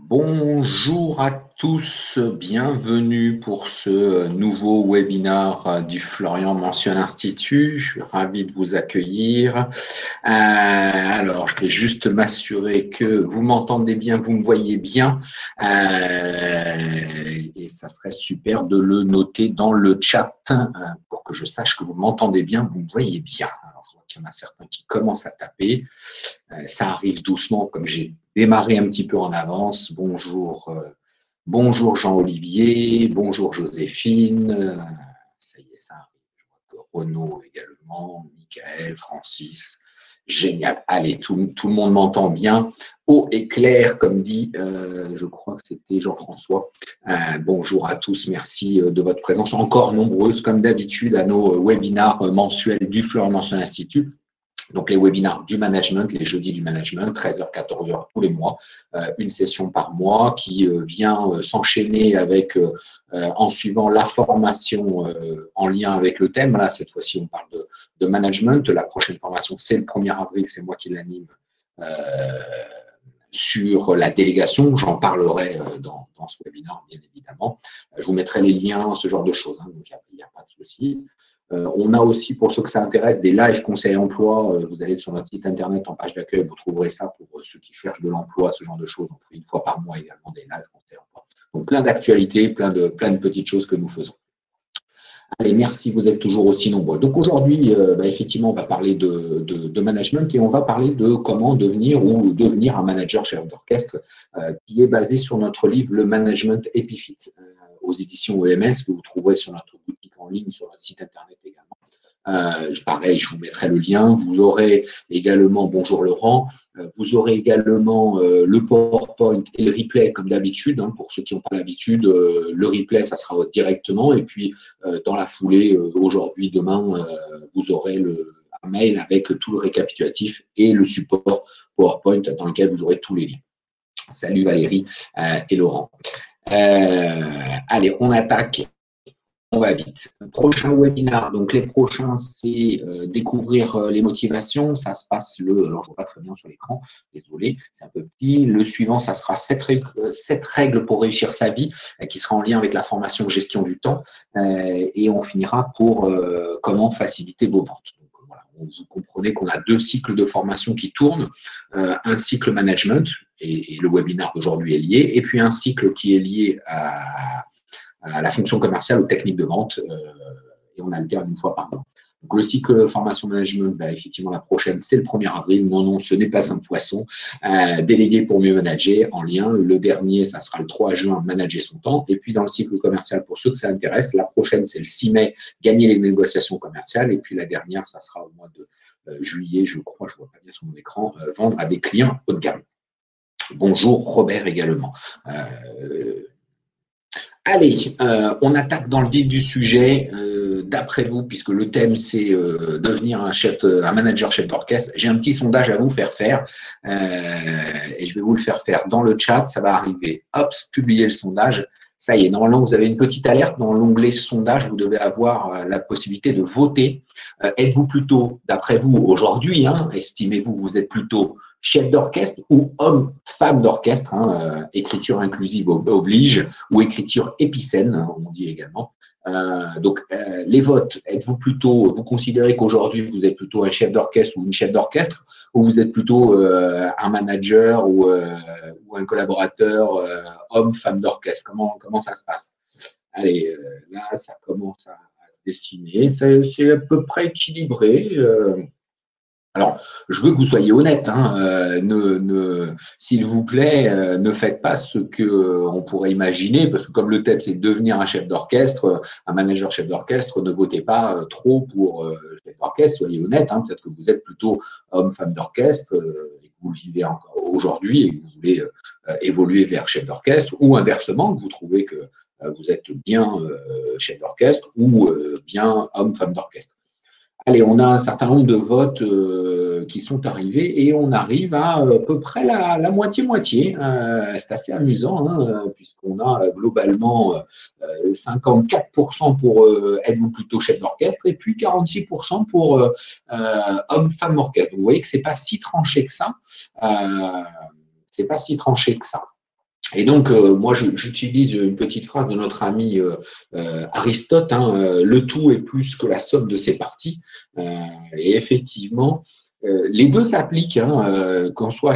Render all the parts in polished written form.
Bonjour à tous, bienvenue pour ce nouveau webinaire du Florian Mention Institut. Je suis ravi de vous accueillir. Alors, je vais juste m'assurer que vous m'entendez bien, vous me voyez bien. Et ça serait super de le noter dans le chat pour que je sache que vous m'entendez bien, vous me voyez bien. Alors, je vois qu'il y en a certains qui commencent à taper. Ça arrive doucement, comme j'ai démarré un petit peu en avance. Bonjour, bonjour Jean-Olivier, bonjour Joséphine. Ça y est, ça arrive. Je vois que Renaud également, Michael, Francis. Génial. Allez, tout le monde m'entend bien. Haut et clair, comme dit, je crois que c'était Jean-François. Bonjour à tous, merci de votre présence encore nombreuse, comme d'habitude, à nos webinaires mensuels du Florian Mention Institut. Donc, les webinaires du management, les jeudis du management, 13h, 14h tous les mois, une session par mois qui vient s'enchaîner avec, en suivant la formation en lien avec le thème. Là, cette fois-ci, on parle de management. La prochaine formation, c'est le 1er avril, c'est moi qui l'anime sur la délégation. J'en parlerai dans ce webinaire, bien évidemment. Je vous mettrai les liens, ce genre de choses, hein, donc il n'y a pas de souci. On a aussi, pour ceux que ça intéresse, des lives conseils emploi. Vous allez sur notre site internet en page d'accueil, vous trouverez ça pour ceux qui cherchent de l'emploi, ce genre de choses. On fait une fois par mois également des lives conseils emploi. Donc plein d'actualités, plein de petites choses que nous faisons. Allez, merci, vous êtes toujours aussi nombreux. Donc aujourd'hui, effectivement, on va parler de management et on va parler de comment devenir un manager chef d'orchestre qui est basé sur notre livre Le Management Epifit aux éditions EMS que vous trouverez sur notre boutique en ligne, sur notre site internet également. Pareil, je vous mettrai le lien. Vous aurez également, bonjour Laurent, vous aurez également le PowerPoint et le replay comme d'habitude. Hein, pour ceux qui n'ont pas l'habitude, le replay, ça sera directement. Et puis, dans la foulée, aujourd'hui, demain, vous aurez un mail avec tout le récapitulatif et le support PowerPoint dans lequel vous aurez tous les liens. Salut Valérie et Laurent. Allez, on attaque. On va vite. Prochain webinaire, donc les prochains, c'est découvrir les motivations. Ça se passe alors je ne vois pas très bien sur l'écran, désolé, c'est un peu petit. Le suivant, ça sera 7 règles pour réussir sa vie, qui sera en lien avec la formation gestion du temps. Et on finira pour comment faciliter vos ventes. Donc, voilà, vous comprenez qu'on a 2 cycles de formation qui tournent. Un cycle management, et le webinaire d'aujourd'hui est lié, et puis un cycle qui est lié à la fonction commerciale, aux techniques de vente, et on alterne une fois par mois. Donc, le cycle formation management, effectivement, la prochaine, c'est le 1er avril. Non, ce n'est pas un poisson. Délégué pour mieux manager en lien. Le dernier, ça sera le 3 juin, manager son temps. Et puis, dans le cycle commercial, pour ceux que ça intéresse, la prochaine, c'est le 6 mai, gagner les négociations commerciales. Et puis, la dernière, ça sera au mois de juillet, je crois, je ne vois pas bien sur mon écran, vendre à des clients haut de gamme. Bonjour, Robert également. Allez, on attaque dans le vif du sujet. D'après vous, puisque le thème c'est devenir un manager chef d'orchestre, j'ai un petit sondage à vous faire et je vais vous le faire dans le chat. Ça va arriver. Hop, publier le sondage. Ça y est, normalement, vous avez une petite alerte dans l'onglet sondage. Vous devez avoir la possibilité de voter. Êtes-vous plutôt, d'après vous, aujourd'hui, estimez-vous, vous êtes plutôt chef d'orchestre ou homme, femme d'orchestre, écriture inclusive oblige, ou écriture épicène, on dit également. Donc, les votes, vous considérez qu'aujourd'hui, vous êtes plutôt un chef d'orchestre ou une chef d'orchestre, ou vous êtes plutôt un manager ou un collaborateur, homme, femme d'orchestre? Comment ça se passe? Allez, là, ça commence à se dessiner. C'est à peu près équilibré. Alors, je veux que vous soyez honnête, s'il vous plaît, ne faites pas ce qu'on pourrait imaginer, parce que comme le thème c'est devenir un chef d'orchestre, un manager chef d'orchestre, ne votez pas trop pour chef d'orchestre, soyez honnête, peut-être que vous êtes plutôt homme, femme d'orchestre, et que vous le vivez encore aujourd'hui et que vous voulez évoluer vers chef d'orchestre, ou inversement, que vous trouvez que vous êtes bien chef d'orchestre ou bien homme, femme d'orchestre. Allez, on a un certain nombre de votes qui sont arrivés et on arrive à peu près la moitié-moitié. C'est assez amusant puisqu'on a globalement 54% pour êtes-vous plutôt chef d'orchestre et puis 46% pour homme-femme d'orchestre. Donc, vous voyez que ce n'est pas si tranché que ça. Et donc, moi, j'utilise une petite phrase de notre ami Aristote, hein, le tout est plus que la somme de ses parties. Et effectivement, les deux s'appliquent, hein, qu'on soit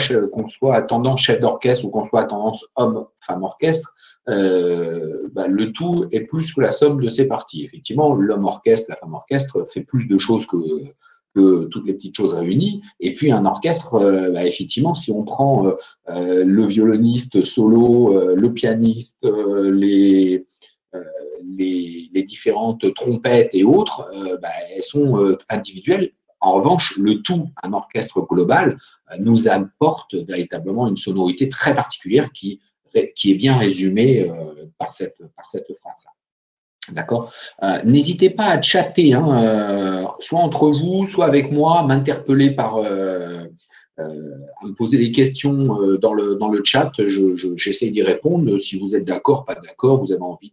à tendance chef d'orchestre ou qu'on soit à tendance homme-femme orchestre, le tout est plus que la somme de ses parties. Effectivement, l'homme orchestre, la femme orchestre fait plus de choses que toutes les petites choses réunies. Et puis un orchestre, effectivement, si on prend le violoniste solo, le pianiste, les différentes trompettes et autres, elles sont individuelles. En revanche, le tout, un orchestre global, nous apporte véritablement une sonorité très particulière qui est bien résumée par cette phrase-là. D'accord. N'hésitez pas à chatter, hein, soit entre vous, soit avec moi, m'interpeller à me poser des questions dans le chat. J'essaie d'y répondre. Si vous êtes d'accord, pas d'accord, vous avez envie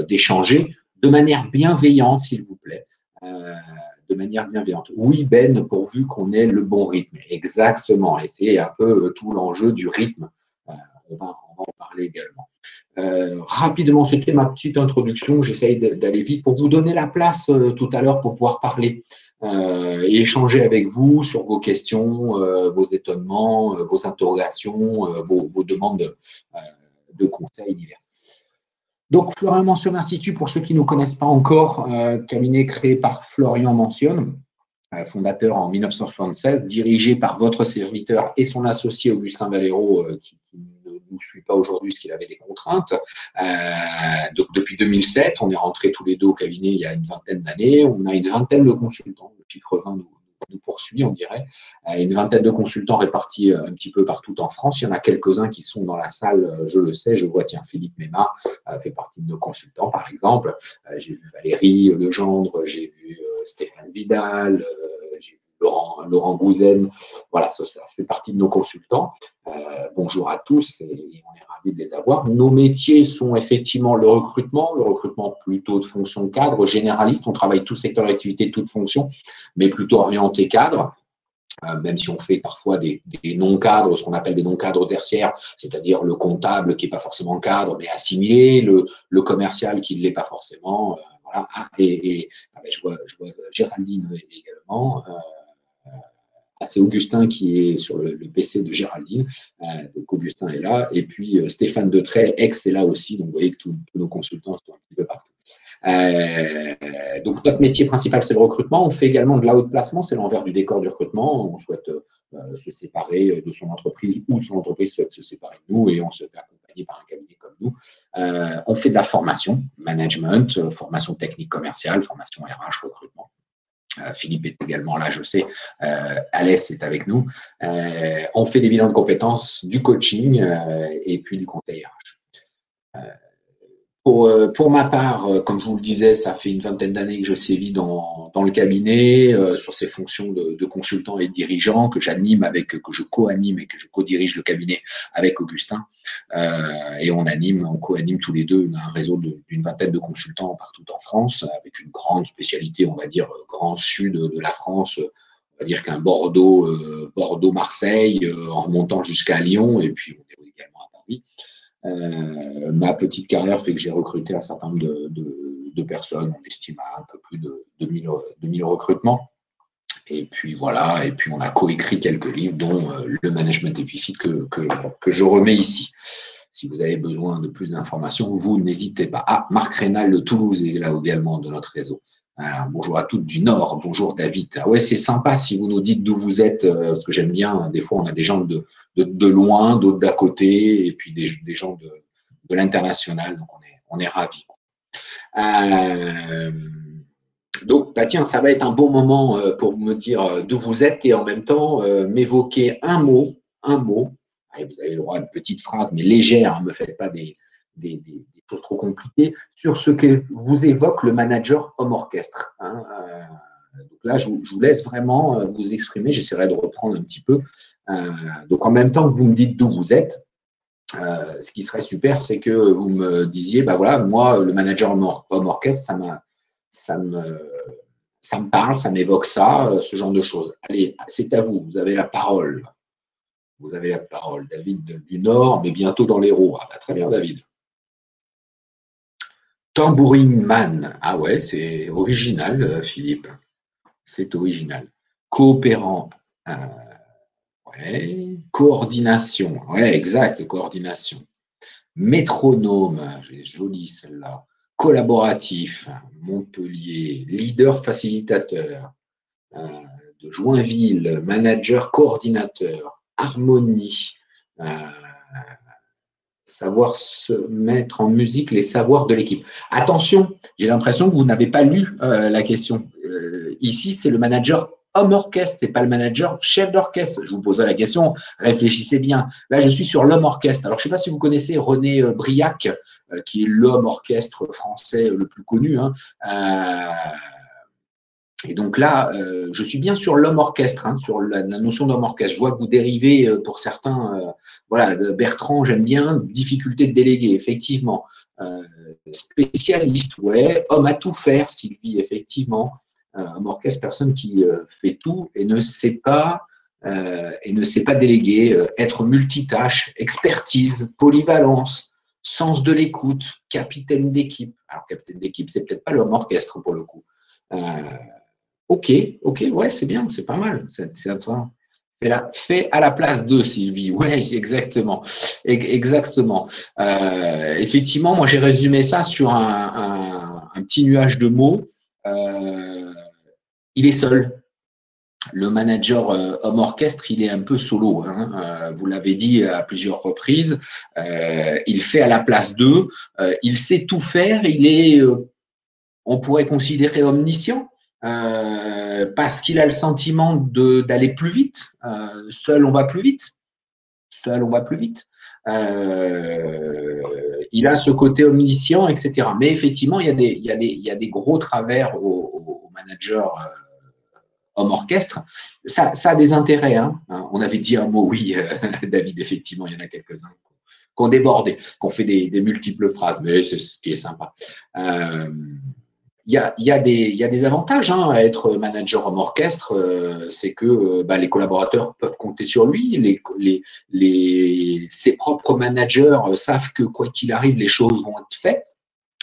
d'échanger de manière bienveillante, s'il vous plaît. De manière bienveillante. Oui, Ben, pourvu qu'on ait le bon rythme. Exactement. Et c'est un peu tout l'enjeu du rythme. On va en parler également. Rapidement, c'était ma petite introduction. J'essaye d'aller vite pour vous donner la place tout à l'heure pour pouvoir parler et échanger avec vous sur vos questions, vos étonnements, vos interrogations, vos demandes de conseils divers. Donc, Florian Mentionne Institut, pour ceux qui ne nous connaissent pas encore, cabinet créé par Florian Mentionne, fondateur en 1976, dirigé par votre serviteur et son associé Augustin Valero, qui ne nous suit pas aujourd'hui parce qu'il avait des contraintes. Donc, depuis 2007, on est rentrés tous les deux au cabinet il y a une vingtaine d'années. On a une vingtaine de consultants. Le chiffre 20 nous poursuit, on dirait. Une vingtaine de consultants répartis un petit peu partout en France. Il y en a quelques-uns qui sont dans la salle, je le sais. Je vois, tiens, Philippe Mémard fait partie de nos consultants, par exemple. J'ai vu Valérie Legendre, j'ai vu Stéphane Vidal, j'ai vu Laurent Gouzen. Voilà, ça fait partie de nos consultants. Bonjour à tous et on est ravis de les avoir. Nos métiers sont effectivement le recrutement plutôt de fonction cadre, généraliste. On travaille tout secteur d'activité, toute fonction, mais plutôt orienté cadre. Même si on fait parfois des non-cadres, ce qu'on appelle des non-cadres tertiaires, c'est-à-dire le comptable qui n'est pas forcément cadre, mais assimilé, le commercial qui ne l'est pas forcément. Voilà. Je vois Géraldine également. C'est Augustin qui est sur le PC de Géraldine. Donc Augustin est là. Et puis Stéphane Detray, ex, est là aussi. Donc vous voyez que tous nos consultants sont un petit peu partout. Donc notre métier principal, c'est le recrutement. On fait également de la haute placement, c'est l'envers du décor du recrutement. On souhaite se séparer de son entreprise ou son entreprise souhaite se séparer de nous et on se fait accompagner par un cabinet comme nous. On fait de la formation, management, formation technique commerciale, formation RH, recrutement. Philippe est également là, je sais. Alès est avec nous. On fait des bilans de compétences, du coaching et puis du conseil RH. Pour ma part, comme je vous le disais, ça fait une vingtaine d'années que je sévis dans le cabinet, sur ces fonctions de consultant et de dirigeant que j'anime que je co-anime et que je co-dirige le cabinet avec Augustin. Et on co-anime tous les deux un réseau d'une vingtaine de consultants partout en France, avec une grande spécialité, on va dire, grand sud de la France. On va dire qu'un Bordeaux-Marseille, en remontant jusqu'à Lyon, et puis on est également à Paris. Ma petite carrière fait que j'ai recruté un certain nombre de personnes. On estime à un peu plus de 2000 recrutements. Et puis voilà, et puis on a coécrit quelques livres, dont le management épiphyte que je remets ici. Si vous avez besoin de plus d'informations, vous n'hésitez pas. Marc Rénal de Toulouse est là également de notre réseau. Bonjour à toutes du Nord, bonjour David. Ouais, c'est sympa si vous nous dites d'où vous êtes, parce que j'aime bien, des fois on a des gens de loin, d'autres d'à côté, et puis des gens de l'international, donc on est ravis. Donc, tiens, ça va être un bon moment pour me dire d'où vous êtes et en même temps m'évoquer un mot. Allez, vous avez le droit à une petite phrase, mais légère, ne me faites pas des choses trop compliquées, sur ce que vous évoque le manager homme-orchestre. Hein, donc là, je vous laisse vraiment vous exprimer. J'essaierai de reprendre un petit peu. Donc, en même temps que vous me dites d'où vous êtes, ce qui serait super, c'est que vous me disiez, voilà, moi, le manager homme-orchestre, ça me parle, ça m'évoque ça, ce genre de choses. Allez, c'est à vous, vous avez la parole. Vous avez la parole, David du Nord, mais bientôt dans l'Hérault. Ah, bah, très bien, David. Tambourine Man. Ah ouais, c'est original, Philippe. C'est original. Coopérant. Ouais. Coordination. Ouais, exact, coordination. Métronome. Jolie celle-là. Collaboratif. Montpellier. Leader facilitateur. De Joinville. Manager coordinateur. Harmonie. Savoir se mettre en musique les savoirs de l'équipe. Attention, j'ai l'impression que vous n'avez pas lu la question. Ici, c'est le manager homme orchestre, c'est pas le manager chef d'orchestre. Je vous posais la question, réfléchissez bien. Là, je suis sur l'homme orchestre. Alors, je ne sais pas si vous connaissez René Briac, qui est l'homme orchestre français le plus connu. Hein. Et donc là, je suis bien sur l'homme orchestre, hein, sur la notion d'homme orchestre. Je vois que vous dérivez pour certains, voilà, Bertrand, j'aime bien, difficulté de déléguer, effectivement. Spécialiste, ouais, homme à tout faire, Sylvie, effectivement. Homme orchestre, personne qui fait tout et ne sait pas déléguer, être multitâche, expertise, polyvalence, sens de l'écoute, capitaine d'équipe. Alors, capitaine d'équipe, c'est peut-être pas l'homme orchestre pour le coup. Ok, ouais, c'est bien, c'est pas mal. Fait à la place de Sylvie. Ouais, exactement. Exactement. Effectivement, moi, j'ai résumé ça sur un petit nuage de mots. Il est seul. Le manager homme orchestre, il est un peu solo. Hein. Vous l'avez dit à plusieurs reprises. Il fait à la place d'eux. Il sait tout faire. Il est, on pourrait considérer omniscient. Parce qu'il a le sentiment d'aller plus vite. Seul, on va plus vite. Seul, on va plus vite. Il a ce côté omniscient, etc. Mais effectivement, il y a des gros travers au manager homme orchestre. Ça a des intérêts. Hein. On avait dit un mot, oui, David, effectivement, il y en a quelques-uns qui ont débordé, qui ont fait des multiples phrases, mais c'est ce qui est sympa. Il y a des avantages hein, à être manager homme orchestre, c'est que les collaborateurs peuvent compter sur lui, ses propres managers savent que quoi qu'il arrive, les choses vont être faites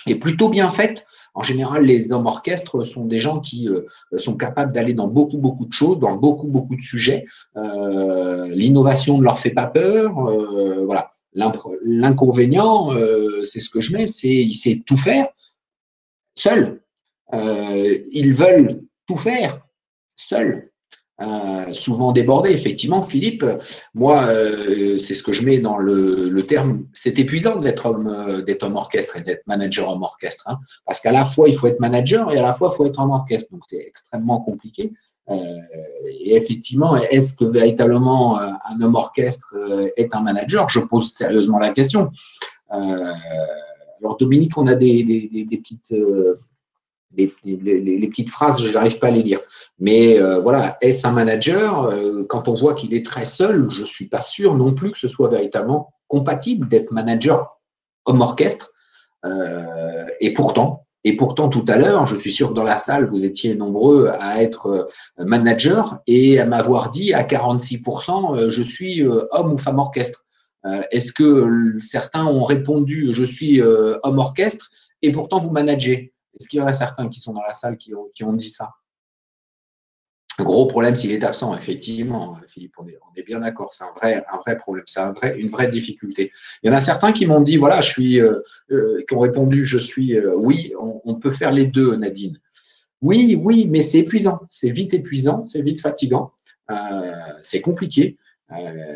et plutôt bien faites. En général, les hommes orchestres sont des gens qui sont capables d'aller dans beaucoup de choses, dans beaucoup de sujets. L'innovation ne leur fait pas peur. Voilà. L'inconvénient, c'est ce que je mets, c'est il sait tout faire seul. Ils veulent tout faire seuls, souvent débordés. Effectivement, Philippe, moi, c'est ce que je mets dans le terme, c'est épuisant d'être homme orchestre et d'être manager homme orchestre, hein, parce qu'à la fois, il faut être manager et à la fois, il faut être homme orchestre. Donc, c'est extrêmement compliqué. Et effectivement, est-ce que véritablement un homme orchestre est un manager? Je pose sérieusement la question. Alors, Dominique, on a des petites… les petites phrases, je n'arrive pas à les lire. Mais voilà, est-ce un manager? Quand on voit qu'il est très seul, je ne suis pas sûr non plus que ce soit véritablement compatible d'être manager homme orchestre. Et pourtant, tout à l'heure, je suis sûr que dans la salle, vous étiez nombreux à être manager et à m'avoir dit à 46%, je suis homme ou femme orchestre. Est-ce que certains ont répondu, je suis homme orchestre et pourtant vous managez? Est-ce qu'il y en a certains qui sont dans la salle qui ont dit ça? Un gros problème s'il est absent, effectivement, Philippe, on est bien d'accord, c'est un vrai problème, c'est une vraie difficulté. Il y en a certains qui m'ont dit, voilà, qui ont répondu, je suis, oui, on peut faire les deux, Nadine. Oui, mais c'est épuisant, c'est vite épuisant, c'est vite fatigant, c'est compliqué,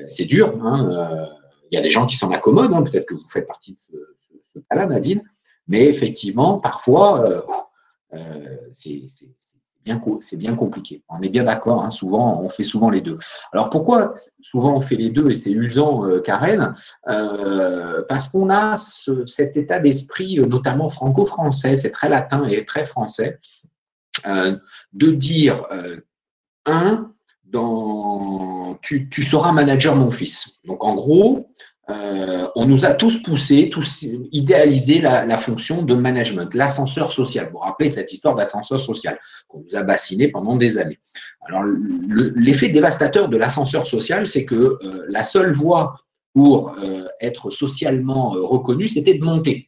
c'est dur. Hein, il y a des gens qui s'en accommodent, hein, peut-être que vous faites partie de ce cas-là, Nadine, mais effectivement, parfois, c'est bien compliqué. On est bien d'accord, hein, souvent, on fait souvent les deux. Alors pourquoi souvent on fait les deux et c'est usant, Karen? Parce qu'on a cet état d'esprit, notamment franco-français, c'est très latin et très français, de dire tu seras manager, mon fils. Donc en gros, on nous a tous poussé, tous idéalisé la fonction de management, l'ascenseur social. Vous vous rappelez de cette histoire d'ascenseur social qu'on nous a bassiné pendant des années. Alors, l'effet dévastateur de l'ascenseur social, c'est que la seule voie pour être socialement reconnu, c'était de monter.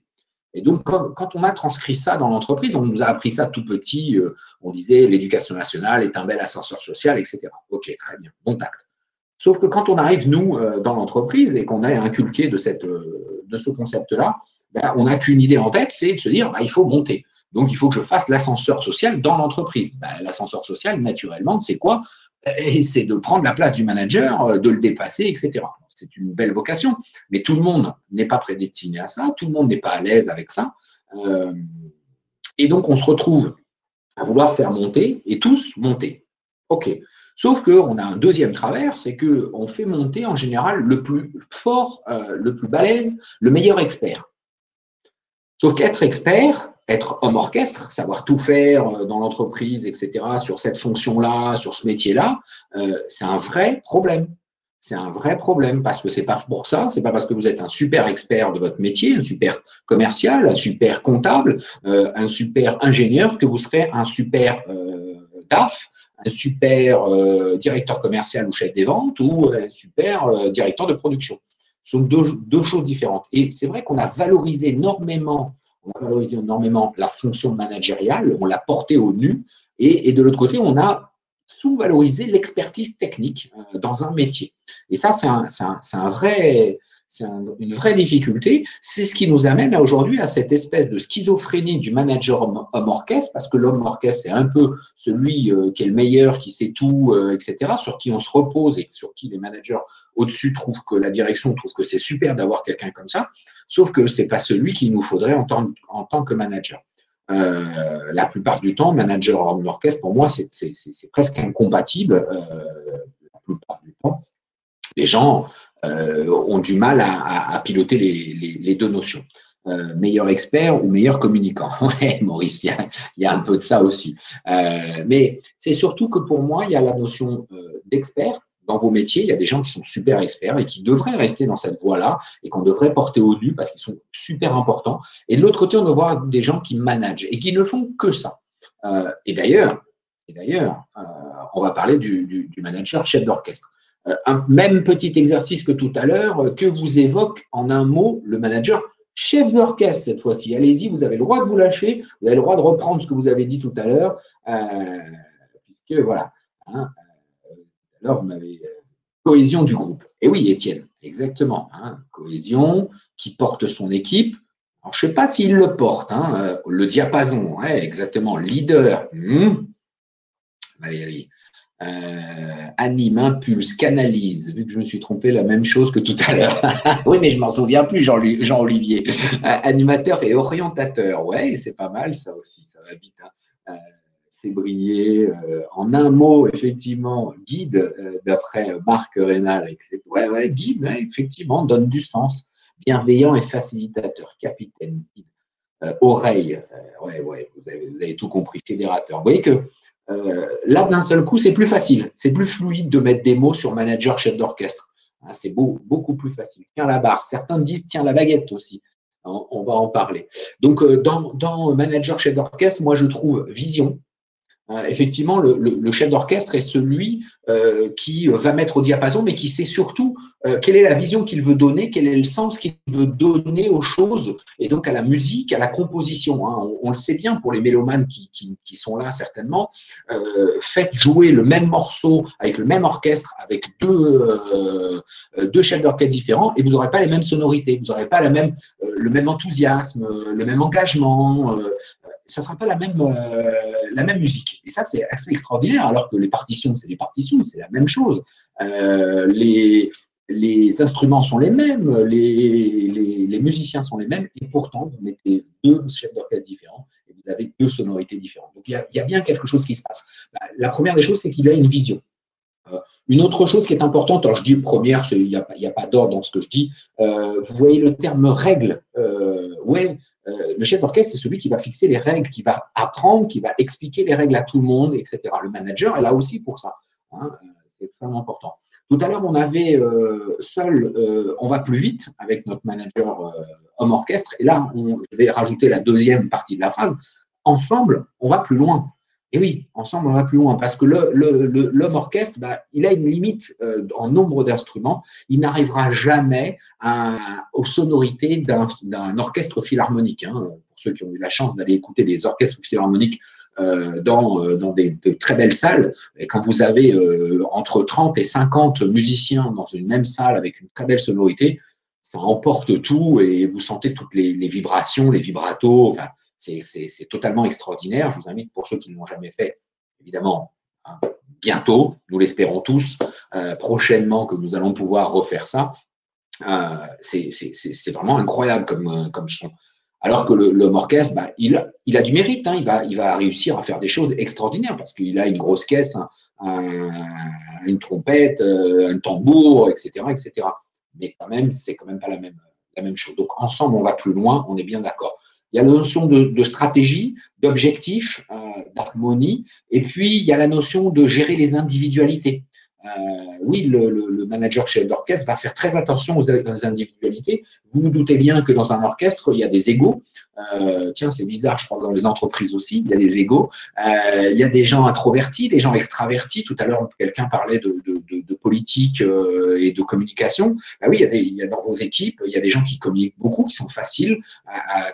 Et donc, quand on a transcrit ça dans l'entreprise, on nous a appris ça tout petit, on disait l'éducation nationale est un bel ascenseur social, etc. Ok, très bien, bon tact. Sauf que quand on arrive, nous, dans l'entreprise et qu'on a inculqué de ce concept-là, ben, on n'a qu'une idée en tête, c'est de se dire, ben, il faut monter. Donc, il faut que je fasse l'ascenseur social dans l'entreprise. Ben, l'ascenseur social, naturellement, c'est quoi? C'est de prendre la place du manager, de le dépasser, etc. C'est une belle vocation, mais tout le monde n'est pas prédestiné à ça, tout le monde n'est pas à l'aise avec ça. Et donc, on se retrouve à vouloir faire monter et tous monter. OK. Sauf qu'on a un deuxième travers, c'est qu'on fait monter en général le plus fort, le plus balèze, le meilleur expert. Sauf qu'être expert, être homme orchestre, savoir tout faire dans l'entreprise, etc., sur cette fonction-là, sur ce métier-là, c'est un vrai problème. C'est un vrai problème parce que c'est pas pour ça, c'est pas parce que vous êtes un super expert de votre métier, un super commercial, un super comptable, un super ingénieur que vous serez un super DAF, un super directeur commercial ou chef des ventes ou un super directeur de production. Ce sont deux choses différentes. Et c'est vrai qu'on a valorisé énormément la fonction managériale, on l'a portée au nu, et de l'autre côté, on a sous-valoriser l'expertise technique dans un métier. Et ça, c'est une vraie difficulté. C'est ce qui nous amène aujourd'hui à cette espèce de schizophrénie du manager homme-orchestre, parce que l'homme-orchestre, c'est un peu celui qui est le meilleur, qui sait tout, etc., sur qui on se repose et sur qui les managers au-dessus trouvent que la direction trouve que c'est super d'avoir quelqu'un comme ça, sauf que ce n'est pas celui qu'il nous faudrait en tant que manager. La plupart du temps, manager homme orchestre, pour moi, c'est presque incompatible. La plupart du temps, les gens ont du mal à piloter les deux notions. Meilleur expert ou meilleur communicant. Ouais, Maurice, il y a un peu de ça aussi. Mais c'est surtout que pour moi, il y a la notion d'expert. Dans vos métiers, il y a des gens qui sont super experts et qui devraient rester dans cette voie-là et qu'on devrait porter au nu parce qu'ils sont super importants. Et de l'autre côté, on doit voir des gens qui managent et qui ne font que ça. Et d'ailleurs, on va parler du manager chef d'orchestre. Un même petit exercice que tout à l'heure, que vous évoque en un mot le manager chef d'orchestre cette fois-ci. Allez-y, vous avez le droit de vous lâcher, vous avez le droit de reprendre ce que vous avez dit tout à l'heure, puisque voilà. Hein, alors, vous m'avez cohésion du groupe. Et oui, Étienne, exactement. Hein, cohésion qui porte son équipe. Alors, je ne sais pas s'il le porte. Hein, le diapason, ouais, exactement. Leader. Valérie. Anime, impulse, canalise. Vu que je me suis trompé, la même chose que tout à l'heure. Oui, mais je m'en souviens plus, Jean-Olivier. Animateur et orientateur. Ouais, c'est pas mal ça aussi. Ça va vite. Hein. C'est briller. En un mot, effectivement, guide, d'après Marc Rénal. Ouais, guide, ouais, effectivement, donne du sens. Bienveillant et facilitateur, capitaine, guide. Oreille, ouais, vous avez tout compris, fédérateur. Vous voyez que là, d'un seul coup, c'est plus facile. C'est plus fluide de mettre des mots sur manager, chef d'orchestre. Hein, c'est beaucoup plus facile. Tiens la barre. Certains disent tiens la baguette aussi. On va en parler. Donc, dans manager, chef d'orchestre, moi, je trouve vision. Effectivement, le chef d'orchestre est celui qui va mettre au diapason, mais qui sait surtout quelle est la vision qu'il veut donner, quel est le sens qu'il veut donner aux choses, et donc à la musique, à la composition. Hein. On le sait bien pour les mélomanes qui sont là certainement. Faites jouer le même morceau avec le même orchestre, avec deux chefs d'orchestre différents, et vous n'aurez pas les mêmes sonorités, vous n'aurez pas le même enthousiasme, le même engagement. Ça ne sera pas la même musique. Et ça, c'est assez extraordinaire, alors que les partitions, c'est des partitions, c'est la même chose. Les instruments sont les mêmes, les musiciens sont les mêmes, et pourtant, vous mettez deux chefs d'orchestre différents, et vous avez deux sonorités différentes. Donc, il y a bien quelque chose qui se passe. La première des choses, c'est qu'il a une vision. Une autre chose qui est importante, alors je dis première, il n'y a pas d'ordre dans ce que je dis, vous voyez le terme règle, le chef d'orchestre, c'est celui qui va fixer les règles, qui va apprendre, qui va expliquer les règles à tout le monde, etc. Le manager est là aussi pour ça, hein, c'est extrêmement important. Tout à l'heure, on avait on va plus vite avec notre manager homme orchestre. Et là, je vais rajouter la deuxième partie de la phrase. Ensemble, on va plus loin. Et oui, ensemble, on va plus loin parce que l'homme orchestre, il a une limite en nombre d'instruments. Il n'arrivera jamais aux sonorités d'un orchestre philharmonique. Hein. Pour ceux qui ont eu la chance d'aller écouter des orchestres philharmoniques dans de très belles salles, et quand vous avez entre 30 et 50 musiciens dans une même salle avec une très belle sonorité, ça emporte tout et vous sentez toutes les vibrations, les vibratos. Enfin, c'est totalement extraordinaire. Je vous invite, pour ceux qui ne l'ont jamais fait, évidemment, hein, bientôt, nous l'espérons tous, prochainement que nous allons pouvoir refaire ça. C'est vraiment incroyable comme son. Alors que l'homme orchestre, il a du mérite, hein, il va réussir à faire des choses extraordinaires parce qu'il a une grosse caisse, une trompette, un tambour, etc., etc. Mais quand même, c'est quand même pas la même chose. Donc ensemble, on va plus loin, on est bien d'accord. Il y a la notion de stratégie, d'objectif, d'harmonie, et puis il y a la notion de gérer les individualités. Oui, le manager chef d'orchestre va faire très attention aux individualités. Vous vous doutez bien que dans un orchestre, il y a des égos. Tiens, c'est bizarre, je crois que dans les entreprises aussi, il y a des égos. Il y a des gens introvertis, des gens extravertis. Tout à l'heure, quelqu'un parlait de politique et de communication. Oui, il y a dans vos équipes, il y a des gens qui communiquent beaucoup, qui sont faciles,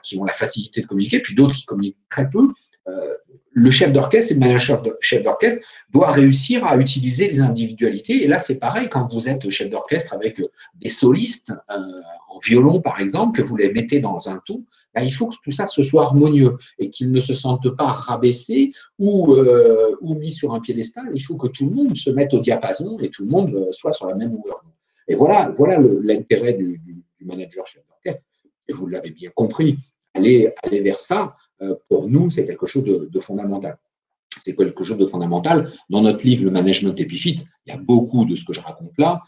qui ont la facilité de communiquer, puis d'autres qui communiquent très peu. Le chef d'orchestre et le manager chef d'orchestre doit réussir à utiliser les individualités. Et là, c'est pareil, quand vous êtes chef d'orchestre avec des solistes en violon, par exemple, que vous les mettez dans un tout, il faut que tout ça ce soit harmonieux et qu'ils ne se sentent pas rabaissés ou mis sur un piédestal. Il faut que tout le monde se mette au diapason et tout le monde soit sur la même longueur. Et voilà l'intérêt du manager chef d'orchestre. Et vous l'avez bien compris, aller vers ça, pour nous, c'est quelque chose de fondamental. C'est quelque chose de fondamental. Dans notre livre, Le Management Épiphyte, il y a beaucoup de ce que je raconte là.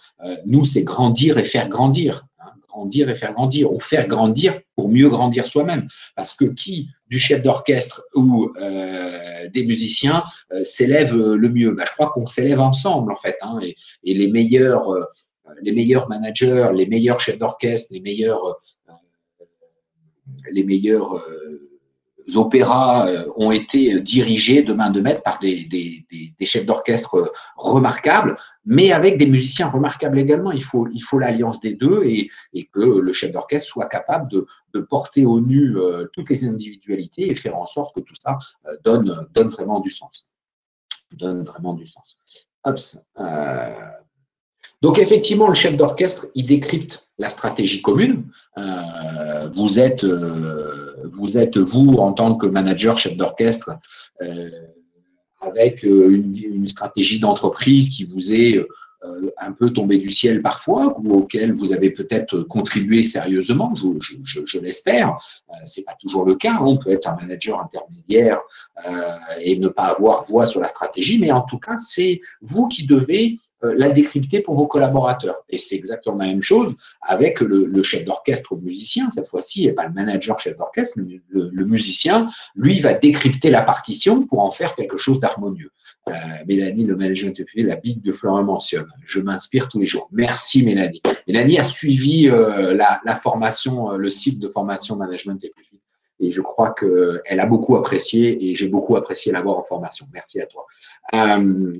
Nous, c'est grandir et faire grandir. Hein, grandir et faire grandir, ou faire grandir pour mieux grandir soi-même. Parce que qui, du chef d'orchestre ou des musiciens, s'élève le mieux? Je crois qu'on s'élève ensemble, en fait. Hein, et les meilleurs managers, les meilleurs chefs d'orchestre, les meilleurs opéras ont été dirigés de main de maître par des chefs d'orchestre remarquables, mais avec des musiciens remarquables également. Il faut l'alliance des deux et que le chef d'orchestre soit capable de porter au nu toutes les individualités et faire en sorte que tout ça donne vraiment du sens. Donne vraiment du sens. Donc, effectivement, le chef d'orchestre, il décrypte la stratégie commune. Vous êtes, vous, en tant que manager, chef d'orchestre, avec une stratégie d'entreprise qui vous est un peu tombée du ciel parfois, ou auquel vous avez peut-être contribué sérieusement, je l'espère. C'est pas toujours le cas. On peut être un manager intermédiaire et ne pas avoir voix sur la stratégie, mais en tout cas, c'est vous qui devez la décrypter pour vos collaborateurs. Et c'est exactement la même chose avec le chef d'orchestre ou le musicien, cette fois-ci, et pas le manager chef d'orchestre, le musicien, lui, va décrypter la partition pour en faire quelque chose d'harmonieux. Mélanie, le management épiphyte, la big de Florent mentionne. Je m'inspire tous les jours. Merci Mélanie. Mélanie a suivi la formation, le site de formation management épiphyte. Et je crois qu'elle a beaucoup apprécié et j'ai beaucoup apprécié l'avoir en formation. Merci à toi.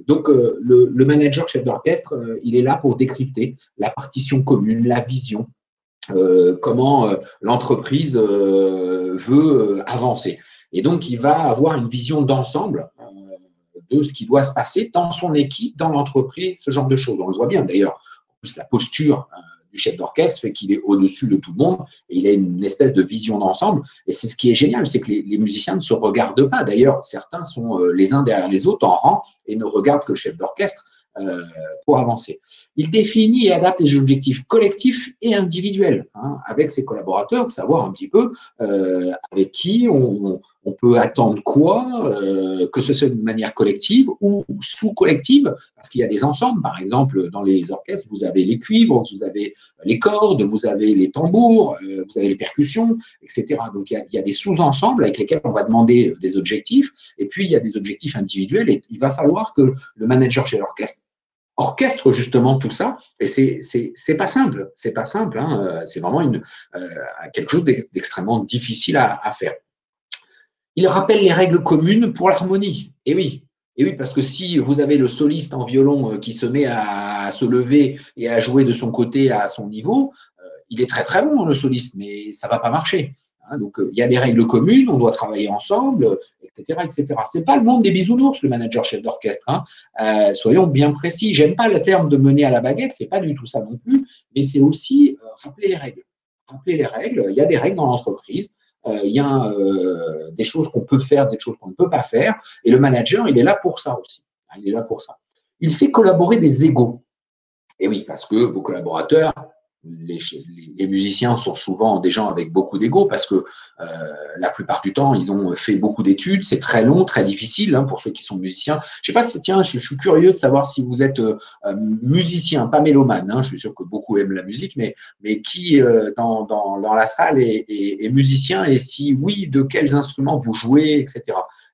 Donc, le manager chef d'orchestre, il est là pour décrypter la partition commune, la vision, comment l'entreprise veut avancer. Et donc, il va avoir une vision d'ensemble de ce qui doit se passer dans son équipe, dans l'entreprise, ce genre de choses. On le voit bien d'ailleurs. En plus, la posture du chef d'orchestre fait qu'il est au-dessus de tout le monde et il a une espèce de vision d'ensemble. Et c'est ce qui est génial, c'est que les musiciens ne se regardent pas. D'ailleurs, certains sont les uns derrière les autres en rang et ne regardent que le chef d'orchestre pour avancer. Il définit et adapte les objectifs collectifs et individuels avec ses collaborateurs, de savoir un petit peu avec qui on peut attendre quoi, que ce soit de manière collective ou sous-collective, parce qu'il y a des ensembles. Par exemple, dans les orchestres, vous avez les cuivres, vous avez les cordes, vous avez les tambours, vous avez les percussions, etc. Donc, il y a des sous-ensembles avec lesquels on va demander des objectifs, et puis il y a des objectifs individuels, et il va falloir que le manager chez l'orchestre orchestre justement tout ça. Et c'est pas simple, c'est pas simple. Hein, c'est vraiment quelque chose d'extrêmement difficile à faire. Il rappelle les règles communes pour l'harmonie. Et oui, parce que si vous avez le soliste en violon qui se met à se lever et à jouer de son côté à son niveau, il est très très bon le soliste, mais ça va pas marcher. Hein, donc il y a des règles communes, on doit travailler ensemble, etc., etc. C'est pas le monde des bisounours, le manager chef d'orchestre. Hein. Soyons bien précis. J'aime pas le terme de mener à la baguette, c'est pas du tout ça non plus, mais c'est aussi rappeler les règles. Rappeler les règles. Il y a des règles dans l'entreprise. Il y a des choses qu'on peut faire, des choses qu'on ne peut pas faire. Et le manager, il est là pour ça aussi. Il est là pour ça. Il fait collaborer des égos. Et oui, parce que vos collaborateurs, les musiciens sont souvent des gens avec beaucoup d'ego parce que la plupart du temps, ils ont fait beaucoup d'études. C'est très long, très difficile hein, pour ceux qui sont musiciens. Je sais pas si, tiens, je suis curieux de savoir si vous êtes musicien, pas mélomane. Hein, je suis sûr que beaucoup aiment la musique, mais qui dans la salle est musicien et si oui, de quels instruments vous jouez, etc.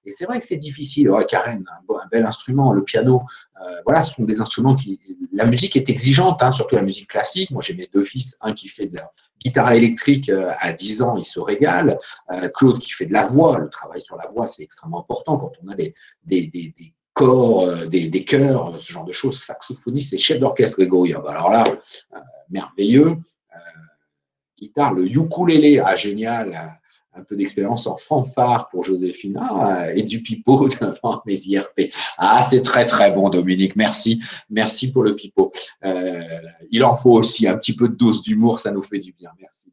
Et c'est vrai que c'est difficile. Ouais, Karen, un bel instrument, le piano. Voilà, ce sont des instruments qui. La musique est exigeante, hein, surtout la musique classique. Moi, j'ai mes deux fils, un qui fait de la guitare électrique à 10 ans, il se régale. Claude qui fait de la voix. Le travail sur la voix, c'est extrêmement important quand on a des corps, des chœurs, ce genre de choses. Saxophoniste et chef d'orchestre Grégory. Alors là, merveilleux. Guitare, le ukulélé, génial. Un peu d'expérience en fanfare pour Joséphine et du pipeau devant mes IRP. C'est très, très bon, Dominique. Merci. Merci pour le pipeau. Il en faut aussi un petit peu de dose d'humour, ça nous fait du bien. Merci,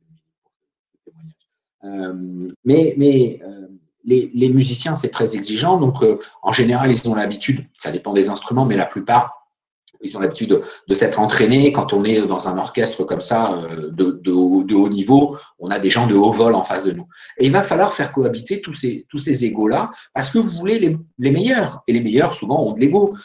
Dominique, pour ce témoignage. Les musiciens, c'est très exigeant. Donc, en général, ils ont l'habitude, ça dépend des instruments, mais la plupart, ils ont l'habitude de s'être entraînés. Quand on est dans un orchestre comme ça, de haut niveau, on a des gens de haut vol en face de nous. Et il va falloir faire cohabiter tous ces égos-là parce que vous voulez les meilleurs. Et les meilleurs, souvent, ont de l'ego.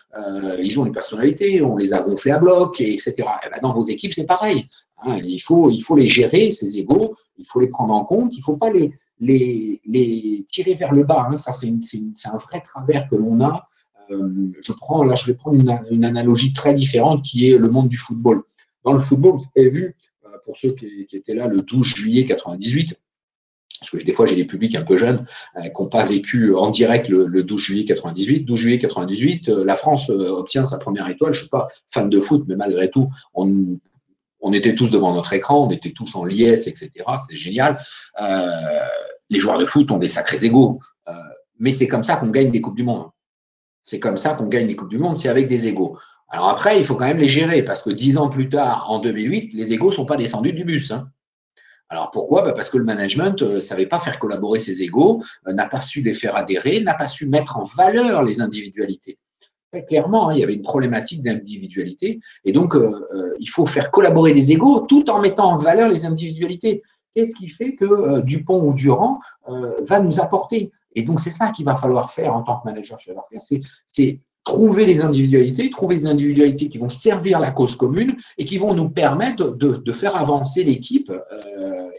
Ils ont une personnalité, on les a gonflés à bloc, etc. Et ben, dans vos équipes, c'est pareil. Hein, il faut les gérer, ces égos. Il faut les prendre en compte. Il ne faut pas les tirer vers le bas. Hein. Ça, c'est un vrai travers que l'on a. Je vais prendre une analogie très différente qui est le monde du football. Dans le football, vous avez vu, pour ceux qui étaient là le 12 juillet 98, parce que des fois j'ai des publics un peu jeunes qui n'ont pas vécu en direct le 12 juillet 98. 12 juillet 98, la France obtient sa première étoile. Je ne suis pas fan de foot, mais malgré tout, on était tous devant notre écran, on était tous en liesse, etc. C'est génial. Les joueurs de foot ont des sacrés égos, mais c'est comme ça qu'on gagne des Coupes du Monde. C'est comme ça qu'on gagne les Coupes du Monde, c'est avec des égos. Alors après, il faut quand même les gérer, parce que 10 ans plus tard, en 2008, les égos ne sont pas descendus du bus. Hein. Alors pourquoi ? Parce que le management ne savait pas faire collaborer ces égos, n'a pas su les faire adhérer, n'a pas su mettre en valeur les individualités. Très clairement, hein, il y avait une problématique d'individualité, et donc il faut faire collaborer des égos tout en mettant en valeur les individualités. Qu'est-ce qui fait que Dupont ou Durand va nous apporter ? Et donc, c'est ça qu'il va falloir faire en tant que manager chez l'orchestre, c'est trouver les individualités qui vont servir la cause commune et qui vont nous permettre de faire avancer l'équipe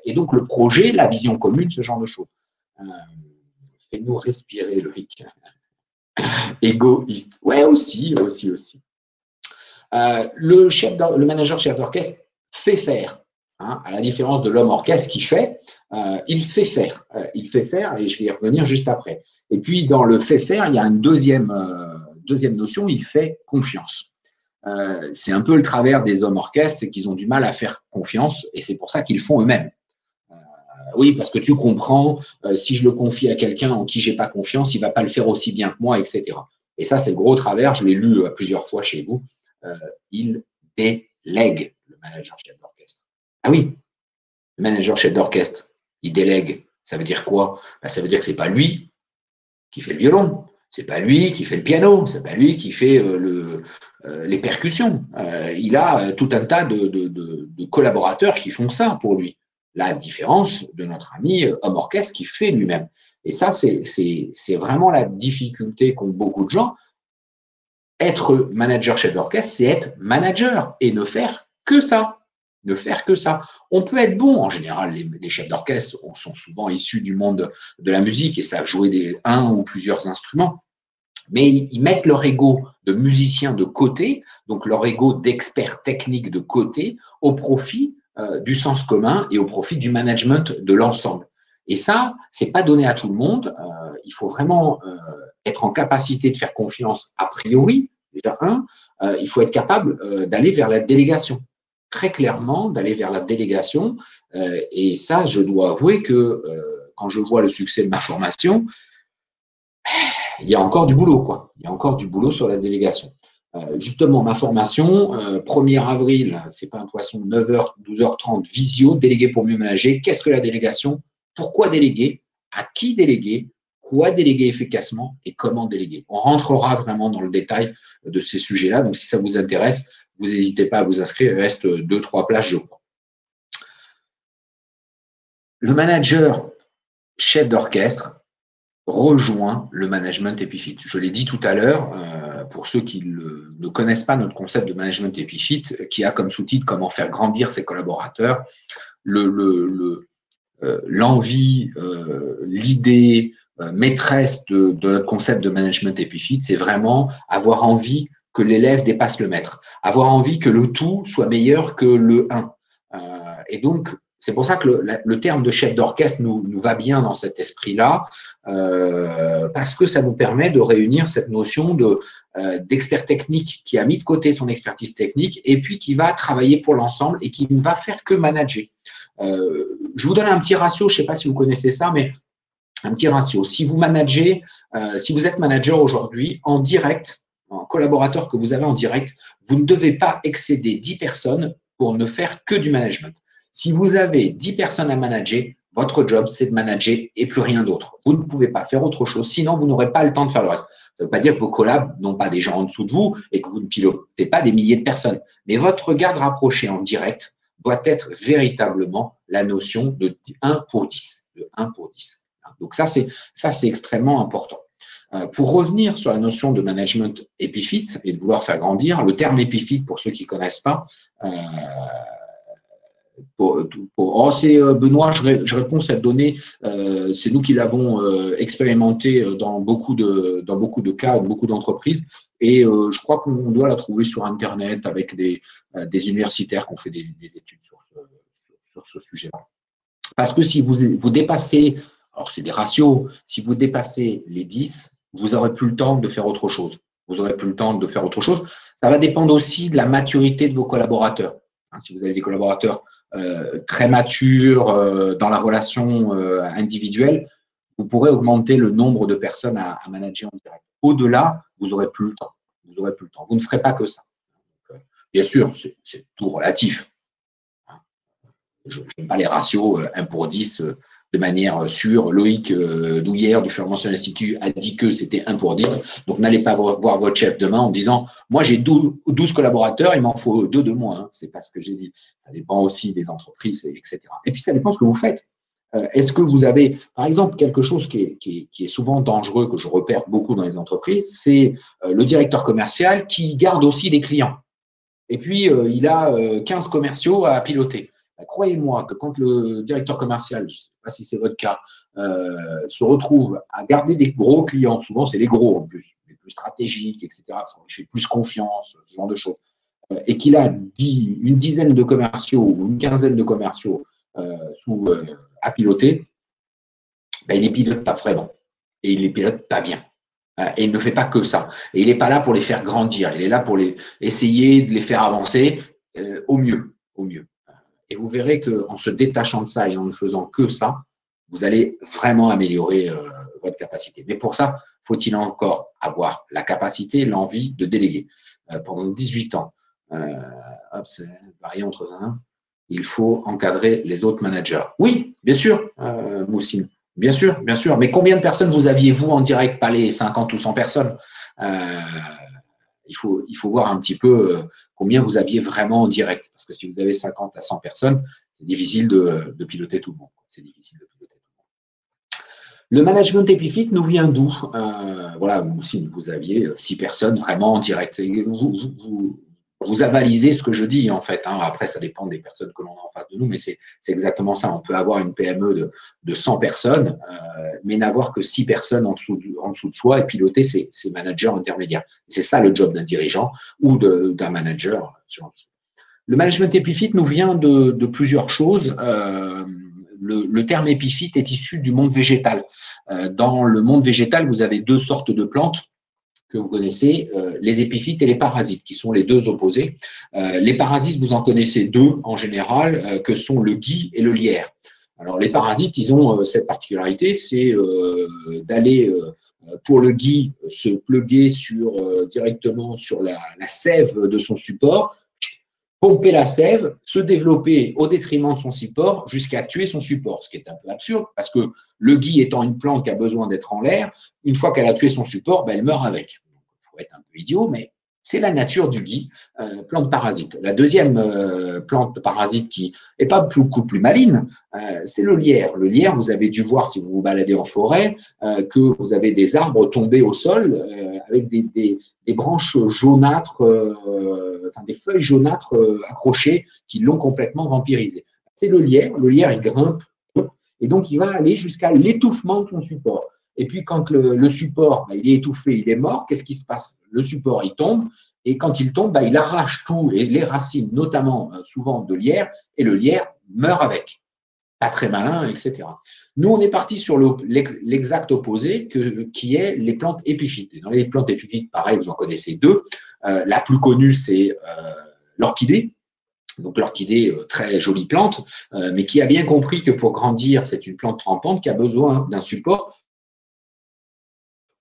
et donc le projet, la vision commune, ce genre de choses. Fais-nous respirer, Loïc. Égoïste. Ouais, aussi. Le manager chef d'orchestre fait faire. Hein, à la différence de l'homme orchestre qui fait, il fait faire. Il fait faire, et je vais y revenir juste après. Et puis, dans le fait faire, il y a une deuxième notion, il fait confiance. C'est un peu le travers des hommes orchestres, c'est qu'ils ont du mal à faire confiance, et c'est pour ça qu'ils le font eux-mêmes. Oui, parce que tu comprends, si je le confie à quelqu'un en qui je n'ai pas confiance, il ne va pas le faire aussi bien que moi, etc. Et ça, c'est le gros travers, je l'ai lu plusieurs fois chez vous. Il délègue, le manager chef d'orchestre. Ah oui, le manager chef d'orchestre, il délègue. Ça veut dire quoi ? Ça veut dire que ce n'est pas lui qui fait le violon, ce n'est pas lui qui fait le piano, ce n'est pas lui qui fait les percussions. Il a tout un tas de collaborateurs qui font ça pour lui. La différence de notre ami homme orchestre qui fait lui-même. Et ça, c'est vraiment la difficulté qu'ont beaucoup de gens. Être manager chef d'orchestre, c'est être manager et ne faire que ça. Ne faire que ça. On peut être bon, en général, les chefs d'orchestre sont souvent issus du monde de la musique et savent jouer un ou plusieurs instruments. mais ils mettent leur ego de musicien de côté, donc leur ego d'expert technique de côté, au profit du sens commun et au profit du management de l'ensemble. Et ça, c'est pas donné à tout le monde. Il faut vraiment être en capacité de faire confiance a priori. Déjà, il faut être capable d'aller vers la délégation. Très clairement, d'aller vers la délégation. Et ça, je dois avouer que quand je vois le succès de ma formation, il y a encore du boulot, quoi. Il y a encore du boulot sur la délégation. Justement, ma formation, 1er avril, c'est pas un poisson, 9h, 12h30, visio, délégué pour mieux manager. Qu'est-ce que la délégation? Pourquoi déléguer? À qui déléguer? Quoi déléguer efficacement et comment déléguer? On rentrera vraiment dans le détail de ces sujets-là. Donc, si ça vous intéresse, vous n'hésitez pas à vous inscrire. Il reste 2-3 places, je crois. Le manager chef d'orchestre rejoint le management Epifit. Je l'ai dit tout à l'heure, pour ceux qui ne connaissent pas notre concept de management Epifit, qui a comme sous-titre comment faire grandir ses collaborateurs, l'envie, l'idée maîtresse de notre concept de management Epifit, c'est vraiment avoir envie que l'élève dépasse le maître, avoir envie que le tout soit meilleur que le 1. Et donc, c'est pour ça que le terme de chef d'orchestre nous va bien dans cet esprit-là, parce que ça nous permet de réunir cette notion d'expert technique qui a mis de côté son expertise technique et puis qui va travailler pour l'ensemble et qui ne va faire que manager. Je vous donne un petit ratio, je ne sais pas si vous connaissez ça, mais un petit ratio. Si vous managez, si vous êtes manager aujourd'hui en direct, en collaborateur que vous avez en direct, vous ne devez pas excéder 10 personnes pour ne faire que du management. Si vous avez 10 personnes à manager, votre job, c'est de manager et plus rien d'autre. Vous ne pouvez pas faire autre chose, sinon vous n'aurez pas le temps de faire le reste. Ça ne veut pas dire que vos collabs n'ont pas des gens en dessous de vous et que vous ne pilotez pas des milliers de personnes. Mais votre regard rapproché en direct doit être véritablement la notion de 1 pour 10. De 1 pour 10. Donc ça, c'est extrêmement important. Pour revenir sur la notion de management Epifit et de vouloir faire grandir, le terme Epifit, pour ceux qui ne connaissent pas, c'est Benoît, je réponds à cette donnée, c'est nous qui l'avons expérimenté dans beaucoup de cas, beaucoup d'entreprises, et je crois qu'on doit la trouver sur Internet avec des universitaires qui ont fait des études sur ce sujet-là. Parce que si vous dépassez, alors c'est des ratios, si vous dépassez les 10, vous n'aurez plus le temps de faire autre chose. Vous n'aurez plus le temps de faire autre chose. Ça va dépendre aussi de la maturité de vos collaborateurs. Si vous avez des collaborateurs très matures dans la relation individuelle, vous pourrez augmenter le nombre de personnes à manager en direct. Au-delà, vous n'aurez plus le temps. Vous n'aurez plus le temps. Vous ne ferez pas que ça. Donc, bien sûr, c'est tout relatif. Je n'aime pas les ratios 1 pour 10 de manière sûre. Loïc Douillère du Furmention Institut a dit que c'était 1 pour 10. Donc, n'allez pas voir votre chef demain en disant « Moi, j'ai 12 collaborateurs, il m'en faut 2 de moins. » Ce n'est pas ce que j'ai dit. Ça dépend aussi des entreprises, etc. Et puis, ça dépend de ce que vous faites. Est-ce que vous avez, par exemple, quelque chose qui est souvent dangereux, que je repère beaucoup dans les entreprises, c'est le directeur commercial qui garde aussi des clients. Et puis, il a 15 commerciaux à piloter. Croyez-moi que quand le directeur commercial, je ne sais pas si c'est votre cas, se retrouve à garder des gros clients, souvent c'est les gros en plus, les plus stratégiques, etc., parce qu'on lui fait plus confiance, ce genre de choses, et qu'il a une dizaine de commerciaux ou une quinzaine de commerciaux à piloter, ben, il ne les pilote pas vraiment. Et il ne les pilote pas bien. Et il ne fait pas que ça. Et il n'est pas là pour les faire grandir. Il est là pour essayer de les faire avancer au mieux. Au mieux. Et vous verrez qu'en se détachant de ça et en ne faisant que ça, vous allez vraiment améliorer votre capacité. Mais pour ça, faut-il encore avoir la capacité, l'envie de déléguer. Pendant 18 ans, c'est varié entre un, il faut encadrer les autres managers. Oui, bien sûr, Moussine. Bien sûr, bien sûr. Mais combien de personnes vous aviez, vous, en direct? Pas les 50 ou 100 personnes. Il faut voir un petit peu combien vous aviez vraiment en direct. Parce que si vous avez 50 à 100 personnes, c'est difficile de piloter tout le monde. C'est difficile de piloter tout le monde. Le management Epifit nous vient d'où? Voilà, si vous aviez 6 personnes vraiment en direct. vous avalisez ce que je dis, en fait. Hein. Après, ça dépend des personnes que l'on a en face de nous, mais c'est exactement ça. On peut avoir une PME de 100 personnes, mais n'avoir que 6 personnes en dessous de soi et piloter ces managers intermédiaires. C'est ça le job d'un dirigeant ou d'un manager. Le management épiphyte nous vient de plusieurs choses. Le terme épiphyte est issu du monde végétal. Dans le monde végétal, vous avez 2 sortes de plantes que vous connaissez, les épiphytes et les parasites, qui sont les 2 opposés. Les parasites, vous en connaissez 2 en général, que sont le gui et le lierre. Alors, les parasites, ils ont cette particularité, c'est d'aller, pour le gui, se pluguer directement sur la sève de son support, pomper la sève, se développer au détriment de son support jusqu'à tuer son support, ce qui est un peu absurde parce que le gui étant une plante qui a besoin d'être en l'air, une fois qu'elle a tué son support, ben, elle meurt avec. Il faut être un peu idiot, mais c'est la nature du gui, plante parasite. La deuxième plante parasite qui n'est pas beaucoup plus maligne, c'est le lierre. Le lierre, vous avez dû voir si vous vous baladez en forêt, que vous avez des arbres tombés au sol avec des branches jaunâtres, enfin des feuilles jaunâtres accrochées qui l'ont complètement vampirisé. C'est le lierre. Le lierre, il grimpe et donc il va aller jusqu'à l'étouffement de son support. Et puis, quand le support, il est étouffé, il est mort, qu'est-ce qui se passe? Le support, il tombe, et quand il tombe, il arrache tout, et les racines, notamment souvent de lierre, et le lierre meurt avec. Pas très malin, etc. Nous, on est parti sur l'exact opposé, qui est les plantes épiphytes. Et dans les plantes épiphytes, pareil, vous en connaissez 2. La plus connue, c'est l'orchidée. Donc l'orchidée, très jolie plante, mais qui a bien compris que pour grandir, c'est une plante rampante qui a besoin d'un support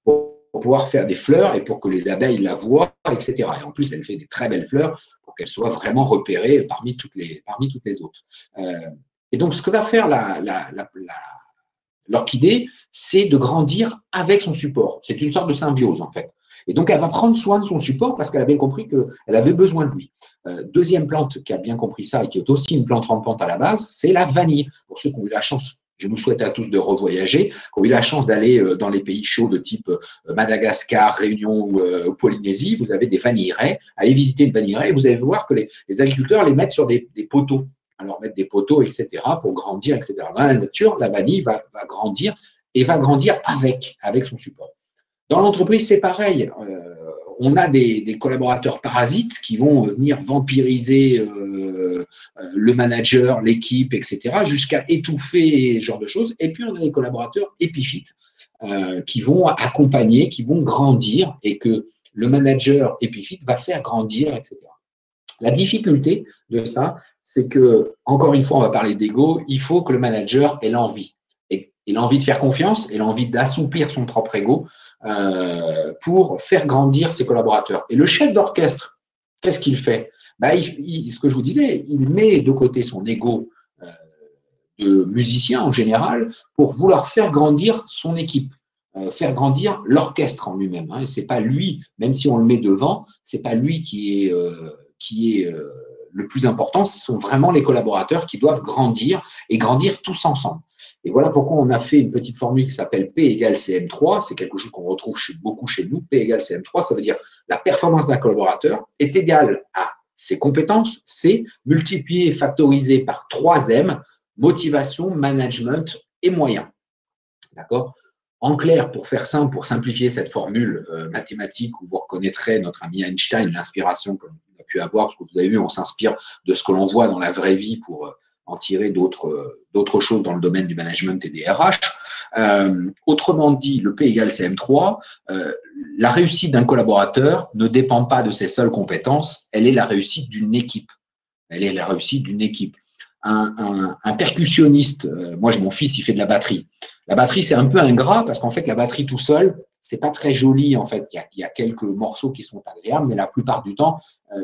pour pouvoir faire des fleurs et pour que les abeilles la voient, etc. Et en plus, elle fait des très belles fleurs pour qu'elle soit vraiment repérée parmi toutes les autres. Et donc, ce que va faire l'orchidée, c'est de grandir avec son support. C'est une sorte de symbiose, en fait. Et donc, elle va prendre soin de son support parce qu'elle a bien compris qu'elle avait besoin de lui. Deuxième plante qui a bien compris ça et qui est aussi une plante rampante à la base, c'est la vanille. Pour ceux qui ont eu la chance, je nous souhaite à tous de revoyager, qui ont eu la chance d'aller dans les pays chauds de type Madagascar, Réunion ou Polynésie, vous avez des vanilleraies. Allez visiter une vanilleraie et vous allez voir que les agriculteurs les mettent sur des poteaux. Alors, mettre des poteaux, etc., pour grandir, etc. Dans la nature, la vanille va grandir et va grandir avec son support. Dans l'entreprise, c'est pareil. On a des collaborateurs parasites qui vont venir vampiriser le manager, l'équipe, etc., jusqu'à étouffer ce genre de choses. Et puis, on a des collaborateurs épiphytes qui vont accompagner, qui vont grandir et que le manager épiphyte va faire grandir, etc. La difficulté de ça, c'est que, encore une fois, on va parler d'ego, il faut que le manager ait l'envie. Et l'envie de faire confiance et l'envie d'assouplir son propre ego pour faire grandir ses collaborateurs. Et le chef d'orchestre, qu'est-ce qu'il fait? Ce que je vous disais, il met de côté son ego de musicien en général pour vouloir faire grandir son équipe, faire grandir l'orchestre en lui-même. Hein. Et c'est pas lui, même si on le met devant, c'est pas lui qui est le plus important, ce sont vraiment les collaborateurs qui doivent grandir et grandir tous ensemble. Et voilà pourquoi on a fait une petite formule qui s'appelle P égale CM3. C'est quelque chose qu'on retrouve beaucoup chez nous. P égale CM3, ça veut dire la performance d'un collaborateur est égale à ses compétences, C, multiplié et factorisé par 3M, motivation, management et moyens. D'accord ? En clair, pour faire simple, pour simplifier cette formule mathématique où vous reconnaîtrez notre ami Einstein, l'inspiration qu'on a pu avoir, parce que vous avez vu, on s'inspire de ce que l'on voit dans la vraie vie pour en tirer d'autres choses dans le domaine du management et des RH. Autrement dit, le P égale CM3, la réussite d'un collaborateur ne dépend pas de ses seules compétences, elle est la réussite d'une équipe. Elle est la réussite d'une équipe. Un percussionniste, moi mon fils il fait de la batterie. La batterie c'est un peu ingrat parce qu'en fait la batterie tout seul c'est pas très joli en fait. Il y a quelques morceaux qui sont agréables, mais la plupart du temps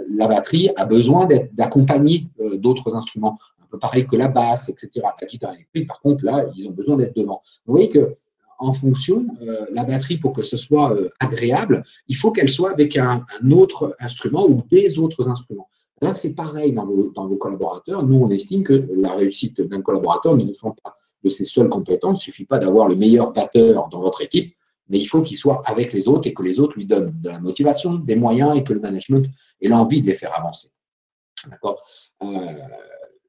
la batterie a besoin d'accompagner d'autres instruments. Un peu pareil que la basse, etc. La guitare électrique par contre là ils ont besoin d'être devant. Vous voyez que en fonction, la batterie pour que ce soit agréable, il faut qu'elle soit avec un autre instrument ou des autres instruments. Là, c'est pareil dans vos collaborateurs. Nous, on estime que la réussite d'un collaborateur ne dépend pas de ses seules compétences. Il ne suffit pas d'avoir le meilleur batteur dans votre équipe. mais il faut qu'il soit avec les autres et que les autres lui donnent de la motivation, des moyens et que le management ait l'envie de les faire avancer. D'accord.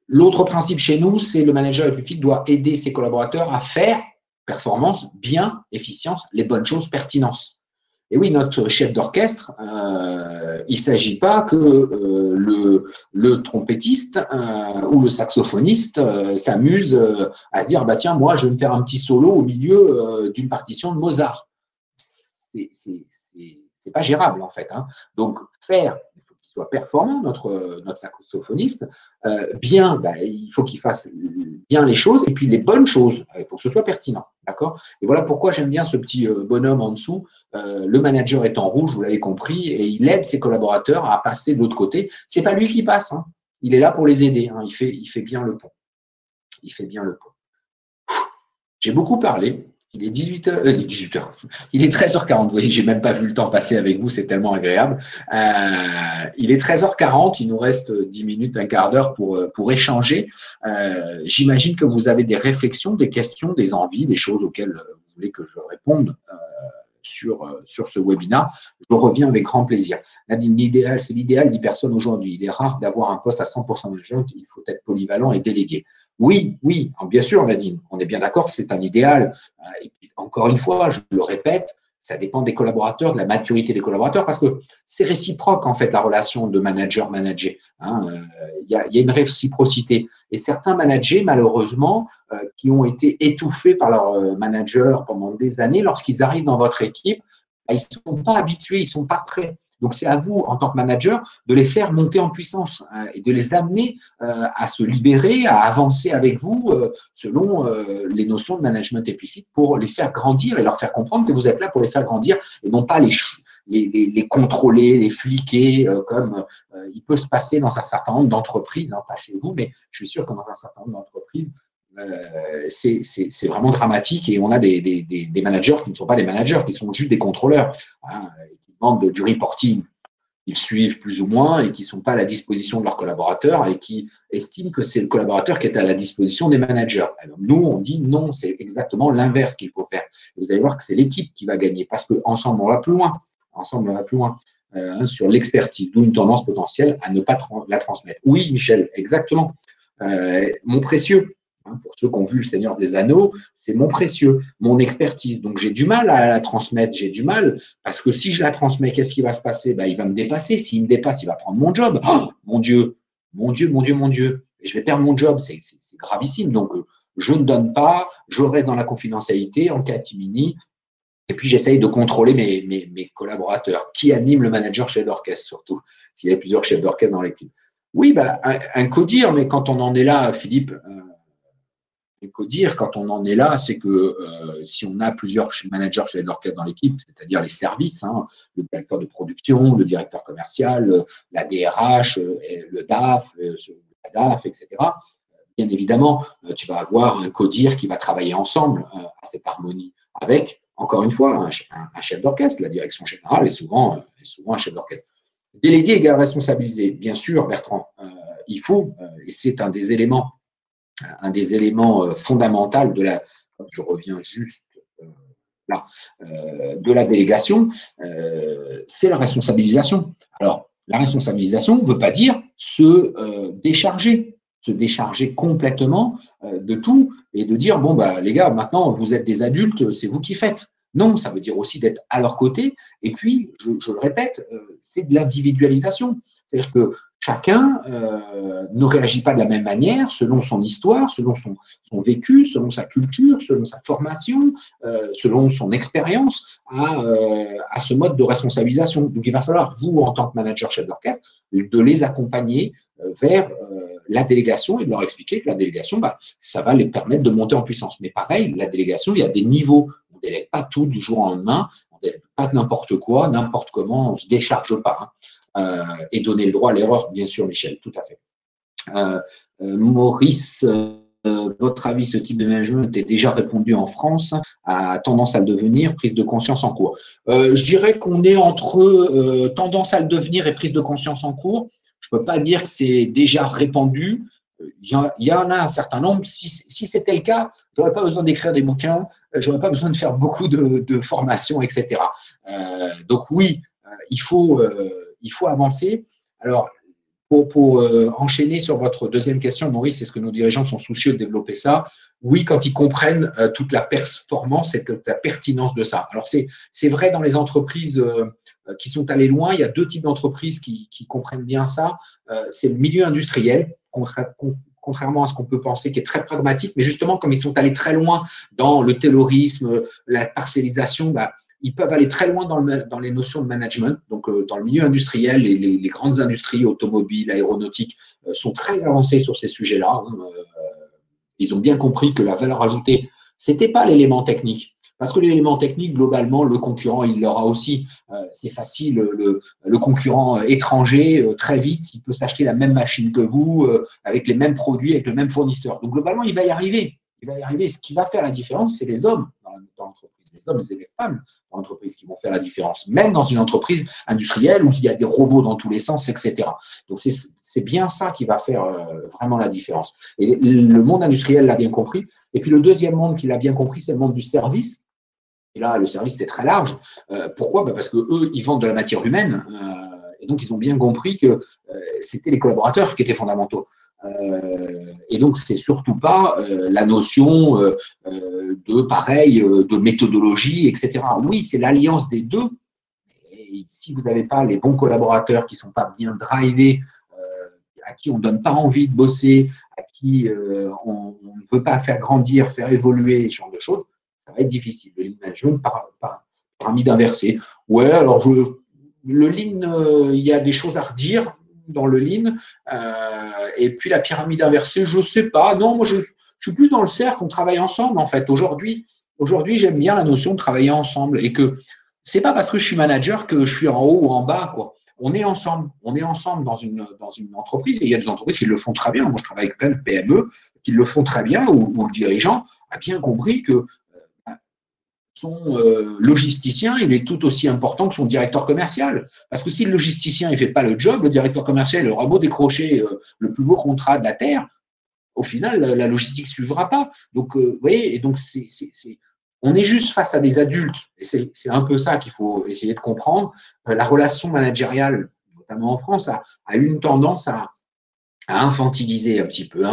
L'autre principe chez nous, c'est le manager EpiFit doit aider ses collaborateurs à faire performance, bien, efficience, les bonnes choses, pertinence. Et oui, notre chef d'orchestre, il ne s'agit pas que le trompettiste ou le saxophoniste s'amuse à se dire bah tiens, moi, je vais me faire un petit solo au milieu d'une partition de Mozart. C'est pas gérable, en fait. Hein. Donc, il faut qu'il soit performant, notre saxophoniste. Bien, il faut qu'il fasse bien les choses, et puis les bonnes choses, il faut que ce soit pertinent. D'accord. Et voilà pourquoi j'aime bien ce petit bonhomme en dessous. Le manager est en rouge, vous l'avez compris, et il aide ses collaborateurs à passer de l'autre côté. C'est pas lui qui passe, hein. Il est là pour les aider. Hein. Il fait bien le pont. Il fait bien le pont. J'ai beaucoup parlé. Il est 18h. Il est 13h40. Vous voyez, j'ai même pas vu le temps passer avec vous, c'est tellement agréable. Il est 13h40. Il nous reste 10 minutes, un quart d'heure pour échanger. J'imagine que vous avez des réflexions, des questions, des envies, des choses auxquelles vous voulez que je réponde sur ce webinaire. Je reviens avec grand plaisir. Nadine, c'est l'idéal 10 personnes aujourd'hui. Il est rare d'avoir un poste à 100% management. Il faut être polyvalent et délégué. Oui, bien sûr, Nadine, on est bien d'accord, c'est un idéal. Et puis, encore une fois, je le répète, ça dépend des collaborateurs, de la maturité des collaborateurs, parce que c'est réciproque, en fait, la relation de manager-manager. Il y a une réciprocité. Et certains managers, malheureusement, qui ont été étouffés par leur manager pendant des années, lorsqu'ils arrivent dans votre équipe, ils ne sont pas habitués, ils ne sont pas prêts. Donc, c'est à vous, en tant que manager, de les faire monter en puissance et de les amener à se libérer, à avancer avec vous selon les notions de management EpiFit pour les faire grandir et leur faire comprendre que vous êtes là pour les faire grandir et non pas les contrôler, les fliquer comme il peut se passer dans un certain nombre d'entreprises, hein, pas chez vous, mais je suis sûr que dans un certain nombre d'entreprises, c'est vraiment dramatique et on a des managers qui ne sont pas des managers, qui sont juste des contrôleurs, hein, qui demandent du reporting. Ils suivent plus ou moins et qui ne sont pas à la disposition de leurs collaborateurs et qui estiment que c'est le collaborateur qui est à la disposition des managers. Alors nous, on dit non, c'est exactement l'inverse qu'il faut faire. Et vous allez voir que c'est l'équipe qui va gagner parce qu'ensemble, on va plus loin. Ensemble, on va plus loin. Sur l'expertise, d'où une tendance potentielle à ne pas la transmettre. Oui, Michel, exactement. Mon précieux, pour ceux qui ont vu Le Seigneur des Anneaux, c'est mon précieux, mon expertise. Donc, j'ai du mal à la transmettre, j'ai du mal, parce que si je la transmets, qu'est-ce qui va se passer? Il va me dépasser. S'il me dépasse, il va prendre mon job. Oh, mon Dieu. Et je vais perdre mon job, c'est gravissime. Donc, je ne donne pas, je reste dans la confidentialité en catimini, et puis j'essaye de contrôler mes collaborateurs. Qui anime le manager chef d'orchestre, surtout, s'il y a plusieurs chefs d'orchestre dans l'équipe? Oui, un codir, mais quand on en est là, Philippe, quand on en est là, c'est que si on a plusieurs managers chefs d'orchestre dans l'équipe, c'est-à-dire les services, hein, le directeur de production, le directeur commercial, la DRH, le DAF, la DAF, etc., bien évidemment, tu vas avoir un codir qui va travailler ensemble à cette harmonie avec, encore une fois, un chef d'orchestre. La direction générale est souvent un chef d'orchestre. Délégué égale responsabilisé. Bien sûr, Bertrand, il faut, et c'est un des éléments fondamentaux je reviens juste là, de la délégation, c'est la responsabilisation. Alors, la responsabilisation ne veut pas dire se décharger complètement de tout et de dire, bon, les gars, maintenant, vous êtes des adultes, c'est vous qui faites. Non, ça veut dire aussi d'être à leur côté. Et puis, je le répète, c'est de l'individualisation. C'est-à-dire que chacun ne réagit pas de la même manière selon son histoire, selon son vécu, selon sa culture, selon sa formation, selon son expérience à ce mode de responsabilisation. Donc, il va falloir, vous, en tant que manager chef d'orchestre, de les accompagner vers la délégation et de leur expliquer que la délégation, ça va les permettre de monter en puissance. Mais pareil, la délégation, il y a des niveaux. On ne délègue pas tout du jour au lendemain, on ne délègue pas n'importe quoi, n'importe comment, on ne se décharge pas. Et donner le droit à l'erreur, bien sûr, Michel, tout à fait. Maurice, votre avis, ce type de management est déjà répondu en France, a tendance à le devenir, prise de conscience en cours. Je dirais qu'on est entre tendance à le devenir et prise de conscience en cours. Je ne peux pas dire que c'est déjà répandu. il y en a un certain nombre. Si c'était le cas, je n'aurais pas besoin d'écrire des bouquins, je n'aurais pas besoin de faire beaucoup de formations, etc. Donc oui, il faut avancer. Alors, pour enchaîner sur votre deuxième question, Maurice, est-ce que nos dirigeants sont soucieux de développer ça? Oui, quand ils comprennent toute la performance et toute la pertinence de ça. Alors, c'est vrai dans les entreprises qui sont allées loin. Il y a deux types d'entreprises qui comprennent bien ça. C'est le milieu industriel, contrairement à ce qu'on peut penser, qui est très pragmatique. Mais justement, comme ils sont allés très loin dans le taylorisme, la parcellisation, ils peuvent aller très loin dans les notions de management. Donc, dans le milieu industriel, les grandes industries automobiles, aéronautiques sont très avancées sur ces sujets-là. Ils ont bien compris que la valeur ajoutée, ce n'était pas l'élément technique. Parce que l'élément technique, globalement, le concurrent, il l'aura aussi. C'est facile, le concurrent étranger, très vite, il peut s'acheter la même machine que vous, avec les mêmes produits, avec le même fournisseur. Donc, globalement, il va y arriver. Il va y arriver. Ce qui va faire la différence, c'est les hommes dans l'entreprise. Les hommes et les femmes dans l'entreprise qui vont faire la différence. Même dans une entreprise industrielle où il y a des robots dans tous les sens, etc. Donc, c'est bien ça qui va faire vraiment la différence. Et le monde industriel l'a bien compris. Et puis, le deuxième monde qui l'a bien compris, c'est le monde du service. Et là, le service, c'est très large. Pourquoi? Parce qu'eux, ils vendent de la matière humaine. Et donc, ils ont bien compris que c'était les collaborateurs qui étaient fondamentaux. Et donc, c'est surtout pas la notion de méthodologie, etc. Oui, c'est l'alliance des deux. Et si vous n'avez pas les bons collaborateurs qui ne sont pas bien drivés, à qui on ne donne pas envie de bosser, à qui on ne veut pas faire grandir, faire évoluer, ce genre de choses, ça va être difficile. Le lean management par pyramide inversée. Ouais, alors le lean, il y a des choses à redire dans le lean. Et puis la pyramide inversée, je ne sais pas. Non, moi je suis plus dans le cercle, on travaille ensemble en fait. Aujourd'hui, j'aime bien la notion de travailler ensemble et que c'est pas parce que je suis manager que je suis en haut ou en bas, quoi. On est ensemble dans une entreprise et il y a des entreprises qui le font très bien. Moi, je travaille avec plein de PME qui le font très bien où le dirigeant a bien compris que son logisticien, il est tout aussi important que son directeur commercial. Parce que si le logisticien ne fait pas le job, le directeur commercial aura beau décrocher le plus beau contrat de la Terre, au final, la logistique ne suivra pas. Donc, vous voyez, et donc on est juste face à des adultes. Et c'est un peu ça qu'il faut essayer de comprendre. La relation managériale, notamment en France, a eu une tendance à infantiliser un petit peu.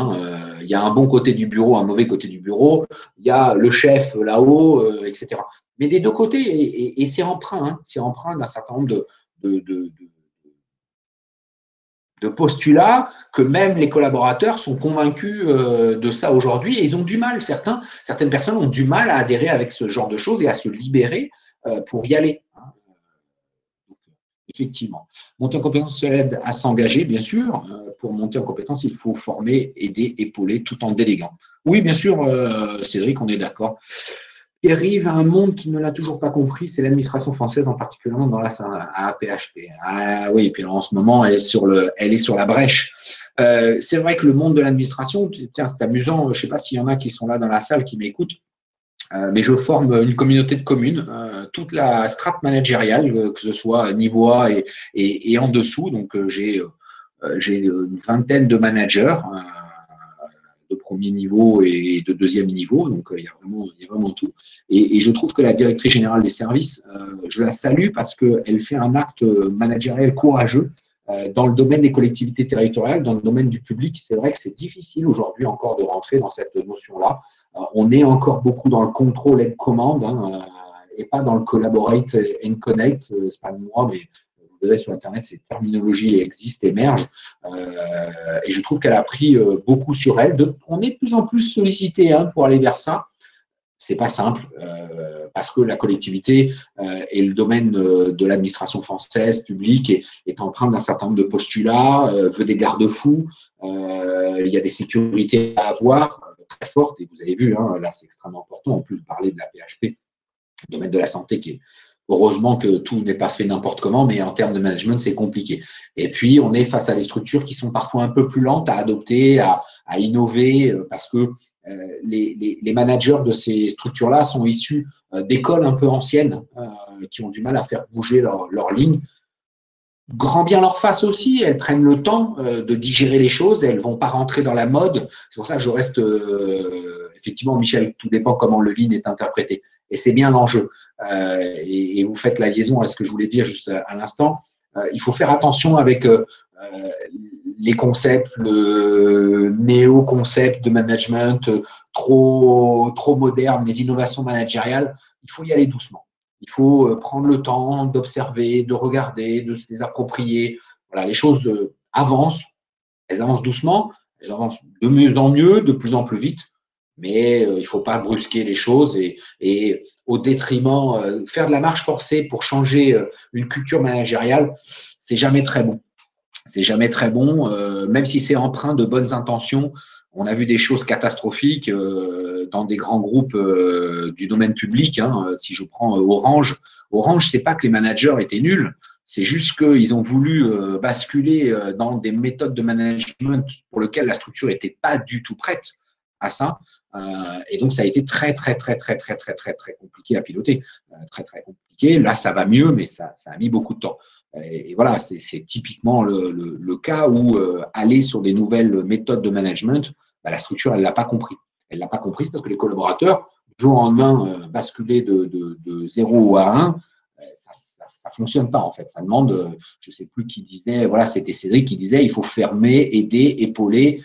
Il y a un bon côté du bureau, un mauvais côté du bureau. Il y a le chef là-haut, etc. Mais des deux côtés, et c'est empreint d'un certain nombre de postulats que même les collaborateurs sont convaincus de ça aujourd'hui et ils ont du mal. Certaines personnes ont du mal à adhérer avec ce genre de choses et à se libérer pour y aller. Effectivement. Monter en compétence, ça aide à s'engager, bien sûr. Pour monter en compétence, il faut former, aider, épauler tout en déléguant. Oui, bien sûr, Cédric, on est d'accord. Il arrive à un monde qui ne l'a toujours pas compris, c'est l'administration française, en particulier dans la APHP. Ah oui, et puis en ce moment, elle est sur la brèche. C'est vrai que le monde de l'administration, tiens, c'est amusant, je ne sais pas s'il y en a qui sont là dans la salle qui m'écoutent, mais je forme une communauté de communes, toute la strate managériale, que ce soit niveau A et en dessous. Donc, j'ai une vingtaine de managers de premier niveau et de deuxième niveau. Donc, il y a vraiment tout. Et je trouve que la directrice générale des services, je la salue parce qu'elle fait un acte managérial courageux dans le domaine des collectivités territoriales, dans le domaine du public. C'est vrai que c'est difficile aujourd'hui encore de rentrer dans cette notion-là. On est encore beaucoup dans le contrôle et de commande et pas dans le collaborate and connect. C'est pas de moi, mais vous verrez sur Internet, ces terminologies existent, émergent. Et je trouve qu'elle a pris beaucoup sur elle. On est de plus en plus sollicité pour aller vers ça. C'est pas simple parce que la collectivité et le domaine de l'administration française publique est empreinte d'un certain nombre de postulats, veut des garde-fous. Il y a des sécurités à avoir très fortes et vous avez vu, là c'est extrêmement important. En plus, vous parlez de la PHP, le domaine de la santé qui est heureusement que tout n'est pas fait n'importe comment, mais en termes de management, c'est compliqué. Et puis, on est face à des structures qui sont parfois un peu plus lentes à adopter, à innover, parce que les managers de ces structures-là sont issus d'écoles un peu anciennes qui ont du mal à faire bouger leur ligne. grand bien leur fasse aussi, elles prennent le temps de digérer les choses, elles ne vont pas rentrer dans la mode. C'est pour ça que je reste, effectivement, Michel, tout dépend comment le lean est interprété. Et c'est bien l'enjeu. Et vous faites la liaison à ce que je voulais dire juste à l'instant. Il faut faire attention avec les concepts, le néo-concept de management trop moderne, les innovations managériales. Il faut y aller doucement. Il faut prendre le temps d'observer, de regarder, de se les approprier. Voilà, les choses avancent, elles avancent doucement, elles avancent de mieux en mieux, de plus en plus vite, mais il ne faut pas brusquer les choses et au détriment, faire de la marche forcée pour changer une culture managériale, c'est jamais très bon. C'est jamais très bon, même si c'est empreint de bonnes intentions. On a vu des choses catastrophiques dans des grands groupes du domaine public. Hein. Si je prends Orange, Orange, c'est pas que les managers étaient nuls, c'est juste qu'ils ont voulu basculer dans des méthodes de management pour lesquelles la structure n'était pas du tout prête à ça. Et donc, ça a été très compliqué à piloter. Très compliqué. Là, ça va mieux, mais ça a mis beaucoup de temps. Et voilà, c'est typiquement le cas où aller sur des nouvelles méthodes de management, bah, la structure, elle ne l'a pas compris. Elle ne l'a pas compris parce que les collaborateurs, du jour au lendemain, basculer de 0 à 1, ça ne fonctionne pas en fait. Ça demande, je ne sais plus qui disait, voilà, c'était Cédric qui disait, il faut fermer, aider, épauler,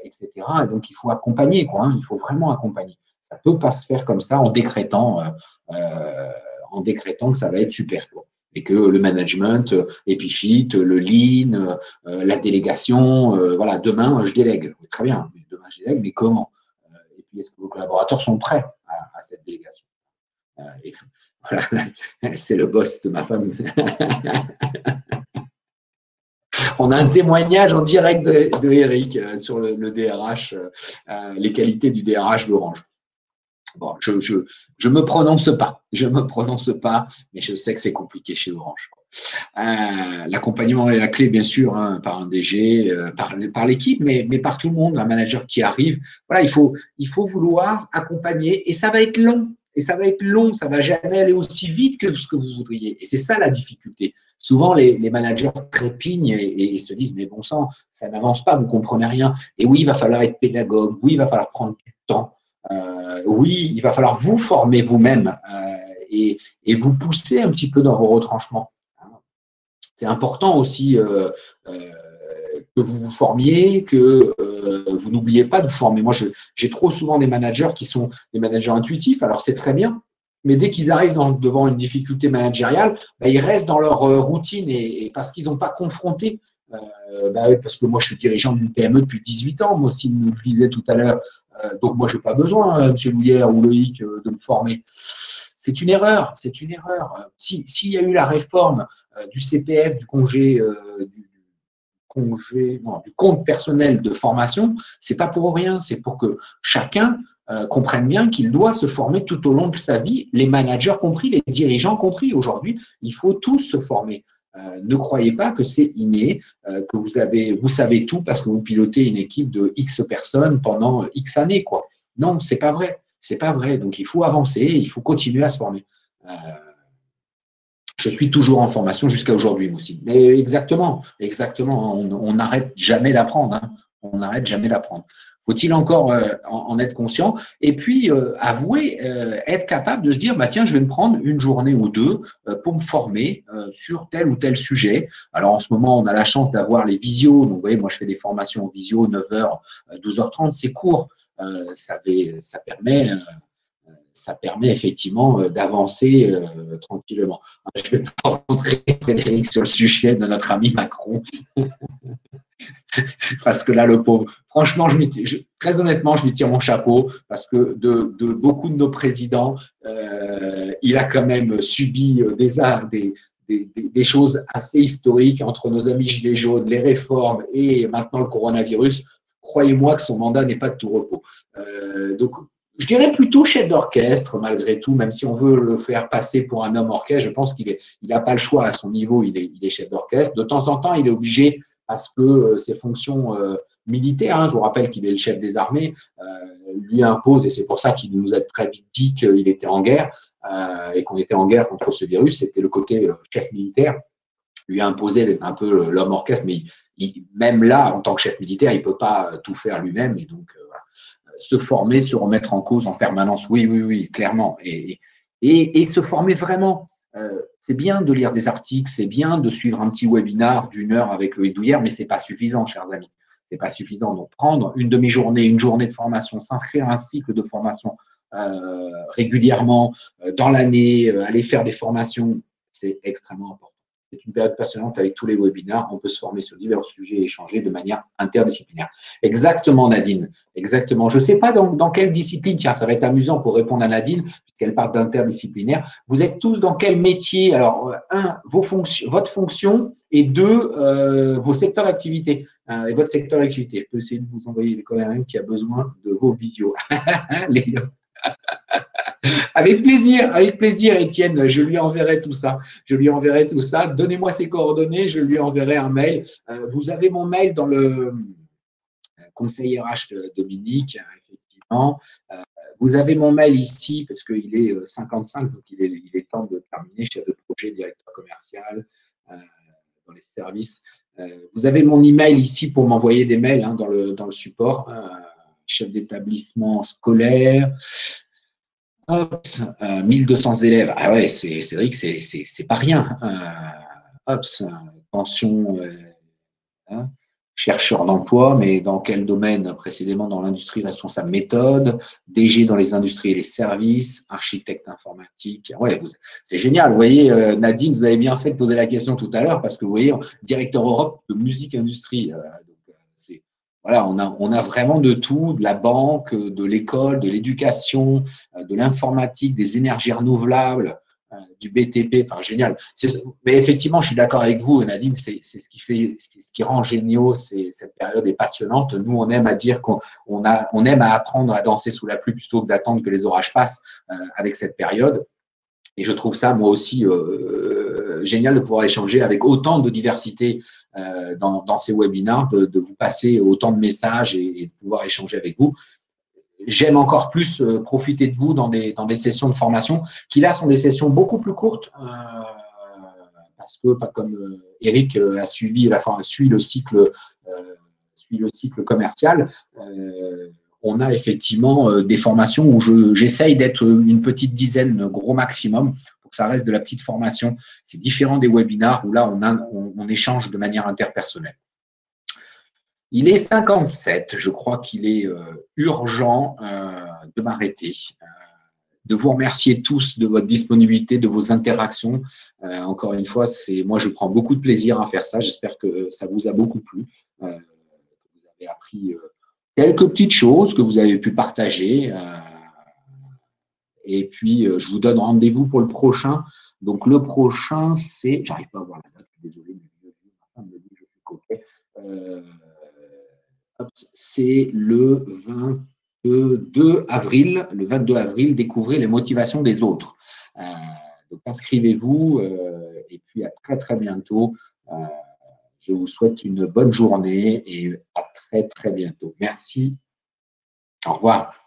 etc. Et donc, il faut accompagner, quoi, hein, il faut vraiment accompagner. Ça ne peut pas se faire comme ça en décrétant que ça va être super, quoi. Et que le management, Epifit, le lean, la délégation, voilà, demain, je délègue. Très bien, demain, je délègue, mais comment? Et puis, est-ce que vos collaborateurs sont prêts à cette délégation? Et voilà, c'est le boss de ma femme. On a un témoignage en direct de Eric sur le DRH, les qualités du DRH d'Orange. Bon, je me prononce pas, mais je sais que c'est compliqué chez Orange. L'accompagnement est la clé, bien sûr, hein, par un DG, par l'équipe, mais par tout le monde, un manager qui arrive. Voilà, il faut vouloir accompagner et ça va être long. Et ça va être long, ça va jamais aller aussi vite que ce que vous voudriez. Et c'est ça la difficulté. Souvent, les managers trépignent et se disent, mais bon sang, ça n'avance pas, vous comprenez rien. Et oui, il va falloir être pédagogue, oui, il va falloir prendre du temps. Oui, il va falloir vous former vous-même et vous pousser un petit peu dans vos retranchements. C'est important aussi que vous vous formiez, que vous n'oubliez pas de vous former. Moi, j'ai trop souvent des managers qui sont des managers intuitifs, alors c'est très bien, mais dès qu'ils arrivent devant une difficulté managériale, bah, ils restent dans leur routine et parce qu'ils n'ont pas confronté. Parce que moi, je suis dirigeant d'une PME depuis 18 ans, moi aussi, vous le disiez tout à l'heure, donc moi, je n'ai pas besoin, M. Loulière ou Loïc, de me former. C'est une erreur, c'est une erreur. S'il y a eu la réforme du CPF, du compte personnel de formation, c'est pas pour rien, c'est pour que chacun comprenne bien qu'il doit se former tout au long de sa vie, les managers compris, les dirigeants compris. Aujourd'hui, il faut tous se former. Ne croyez pas que c'est inné, que vous savez tout parce que vous pilotez une équipe de X personnes pendant X années, quoi. Non, c'est pas vrai. C'est pas vrai. Donc, il faut avancer, il faut continuer à se former. Je suis toujours en formation jusqu'à aujourd'hui aussi. Mais exactement. On n'arrête jamais d'apprendre. Hein. On n'arrête jamais d'apprendre. Faut-il encore en être conscient? Et puis, avouer, être capable de se dire, bah, tiens, je vais me prendre une journée ou deux pour me former sur tel ou tel sujet. Alors, en ce moment, on a la chance d'avoir les visios. Donc, vous voyez, moi, je fais des formations en visio, 9h, 12h30, c'est court. Ça permet effectivement d'avancer tranquillement. Je ne vais pas rentrer, Frédéric, sur le sujet de notre ami Macron, parce que là, le pauvre, franchement, très honnêtement, je lui tire mon chapeau, parce que de beaucoup de nos présidents, il a quand même subi des choses assez historiques entre nos amis Gilets jaunes, les réformes et maintenant le coronavirus. Croyez-moi que son mandat n'est pas de tout repos. Donc, je dirais plutôt chef d'orchestre, malgré tout, même si on veut le faire passer pour un homme orchestre, je pense qu'il n'a pas le choix à son niveau, il est chef d'orchestre. De temps en temps, il est obligé, parce que ses fonctions militaires, hein, je vous rappelle qu'il est le chef des armées, lui impose, et c'est pour ça qu'il nous a très vite dit qu'il était en guerre, et qu'on était en guerre contre ce virus, c'était le côté chef militaire. lui imposer d'être un peu l'homme orchestre, mais même là, en tant que chef militaire, il ne peut pas tout faire lui-même. Et donc, voilà. Se former, se remettre en cause en permanence, oui, clairement. Et se former vraiment. C'est bien de lire des articles, c'est bien de suivre un petit webinar d'1 heure avec Loïc Douillère, mais ce n'est pas suffisant, chers amis. Ce n'est pas suffisant. Donc, prendre une demi-journée, une journée de formation, s'inscrire à un cycle de formation régulièrement dans l'année, aller faire des formations, c'est extrêmement important. C'est une période passionnante avec tous les webinaires. On peut se former sur divers sujets et échanger de manière interdisciplinaire. Exactement, Nadine. Exactement. Je ne sais pas dans quelle discipline, tiens, ça va être amusant pour répondre à Nadine, puisqu'elle parle d'interdisciplinaire. Vous êtes tous dans quel métier? Alors, votre fonction, et 2, vos secteurs d'activité. Et votre secteur d'activité. Je peux essayer de vous envoyer quand même qui a besoin de vos visios. Avec plaisir, Étienne, je lui enverrai tout ça. Donnez-moi ses coordonnées, je lui enverrai un mail. Vous avez mon mail dans le conseil RH de Dominique, effectivement. Vous avez mon mail ici, parce qu'il est 55, donc il est temps de terminer, chef de projet, directeur commercial, dans les services. Vous avez mon email ici pour m'envoyer des mails dans le support, chef d'établissement scolaire. 1200 élèves. Ah ouais, c'est vrai que c'est pas rien. Pension, chercheur d'emploi, mais dans quel domaine? Précédemment dans l'industrie, responsable méthode, DG dans les industries et les services, architecte informatique. Ouais, c'est génial. Vous voyez, Nadine, vous avez bien fait de poser la question tout à l'heure parce que vous voyez, directeur Europe de musique industrie. Voilà, on a vraiment de tout, de la banque, de l'école, de l'éducation, de l'informatique, des énergies renouvelables, du BTP, enfin génial. Mais effectivement, je suis d'accord avec vous, Nadine, c'est ce qui rend géniaux, cette période est passionnante. Nous, on aime à dire qu'on aime à apprendre à danser sous la pluie plutôt que d'attendre que les orages passent avec cette période. Et je trouve ça, moi aussi, génial de pouvoir échanger avec autant de diversité dans ces webinaires, de vous passer autant de messages et de pouvoir échanger avec vous. J'aime encore plus profiter de vous dans des sessions de formation qui, là, sont des sessions beaucoup plus courtes parce que, pas comme Eric suit le cycle commercial, on a effectivement des formations où j'essaye d'être une petite dizaine, gros maximum, pour que ça reste de la petite formation. C'est différent des webinaires où là, on échange de manière interpersonnelle. Il est 57, je crois qu'il est urgent de m'arrêter, de vous remercier tous de votre disponibilité, de vos interactions. Encore une fois, moi, je prends beaucoup de plaisir à faire ça. J'espère que ça vous a beaucoup plu, que vous avez appris quelques petites choses que vous avez pu partager. Et puis, je vous donne rendez-vous pour le prochain. Donc, le prochain, c'est… J'arrive pas à voir la date, je suis désolé, mais ma femme me dit que je suis coquet. C'est le 22 avril. Le 22 avril, découvrez les motivations des autres. Donc, inscrivez-vous et puis à très, très bientôt. Je vous souhaite une bonne journée et à très, très bientôt. Merci. Au revoir.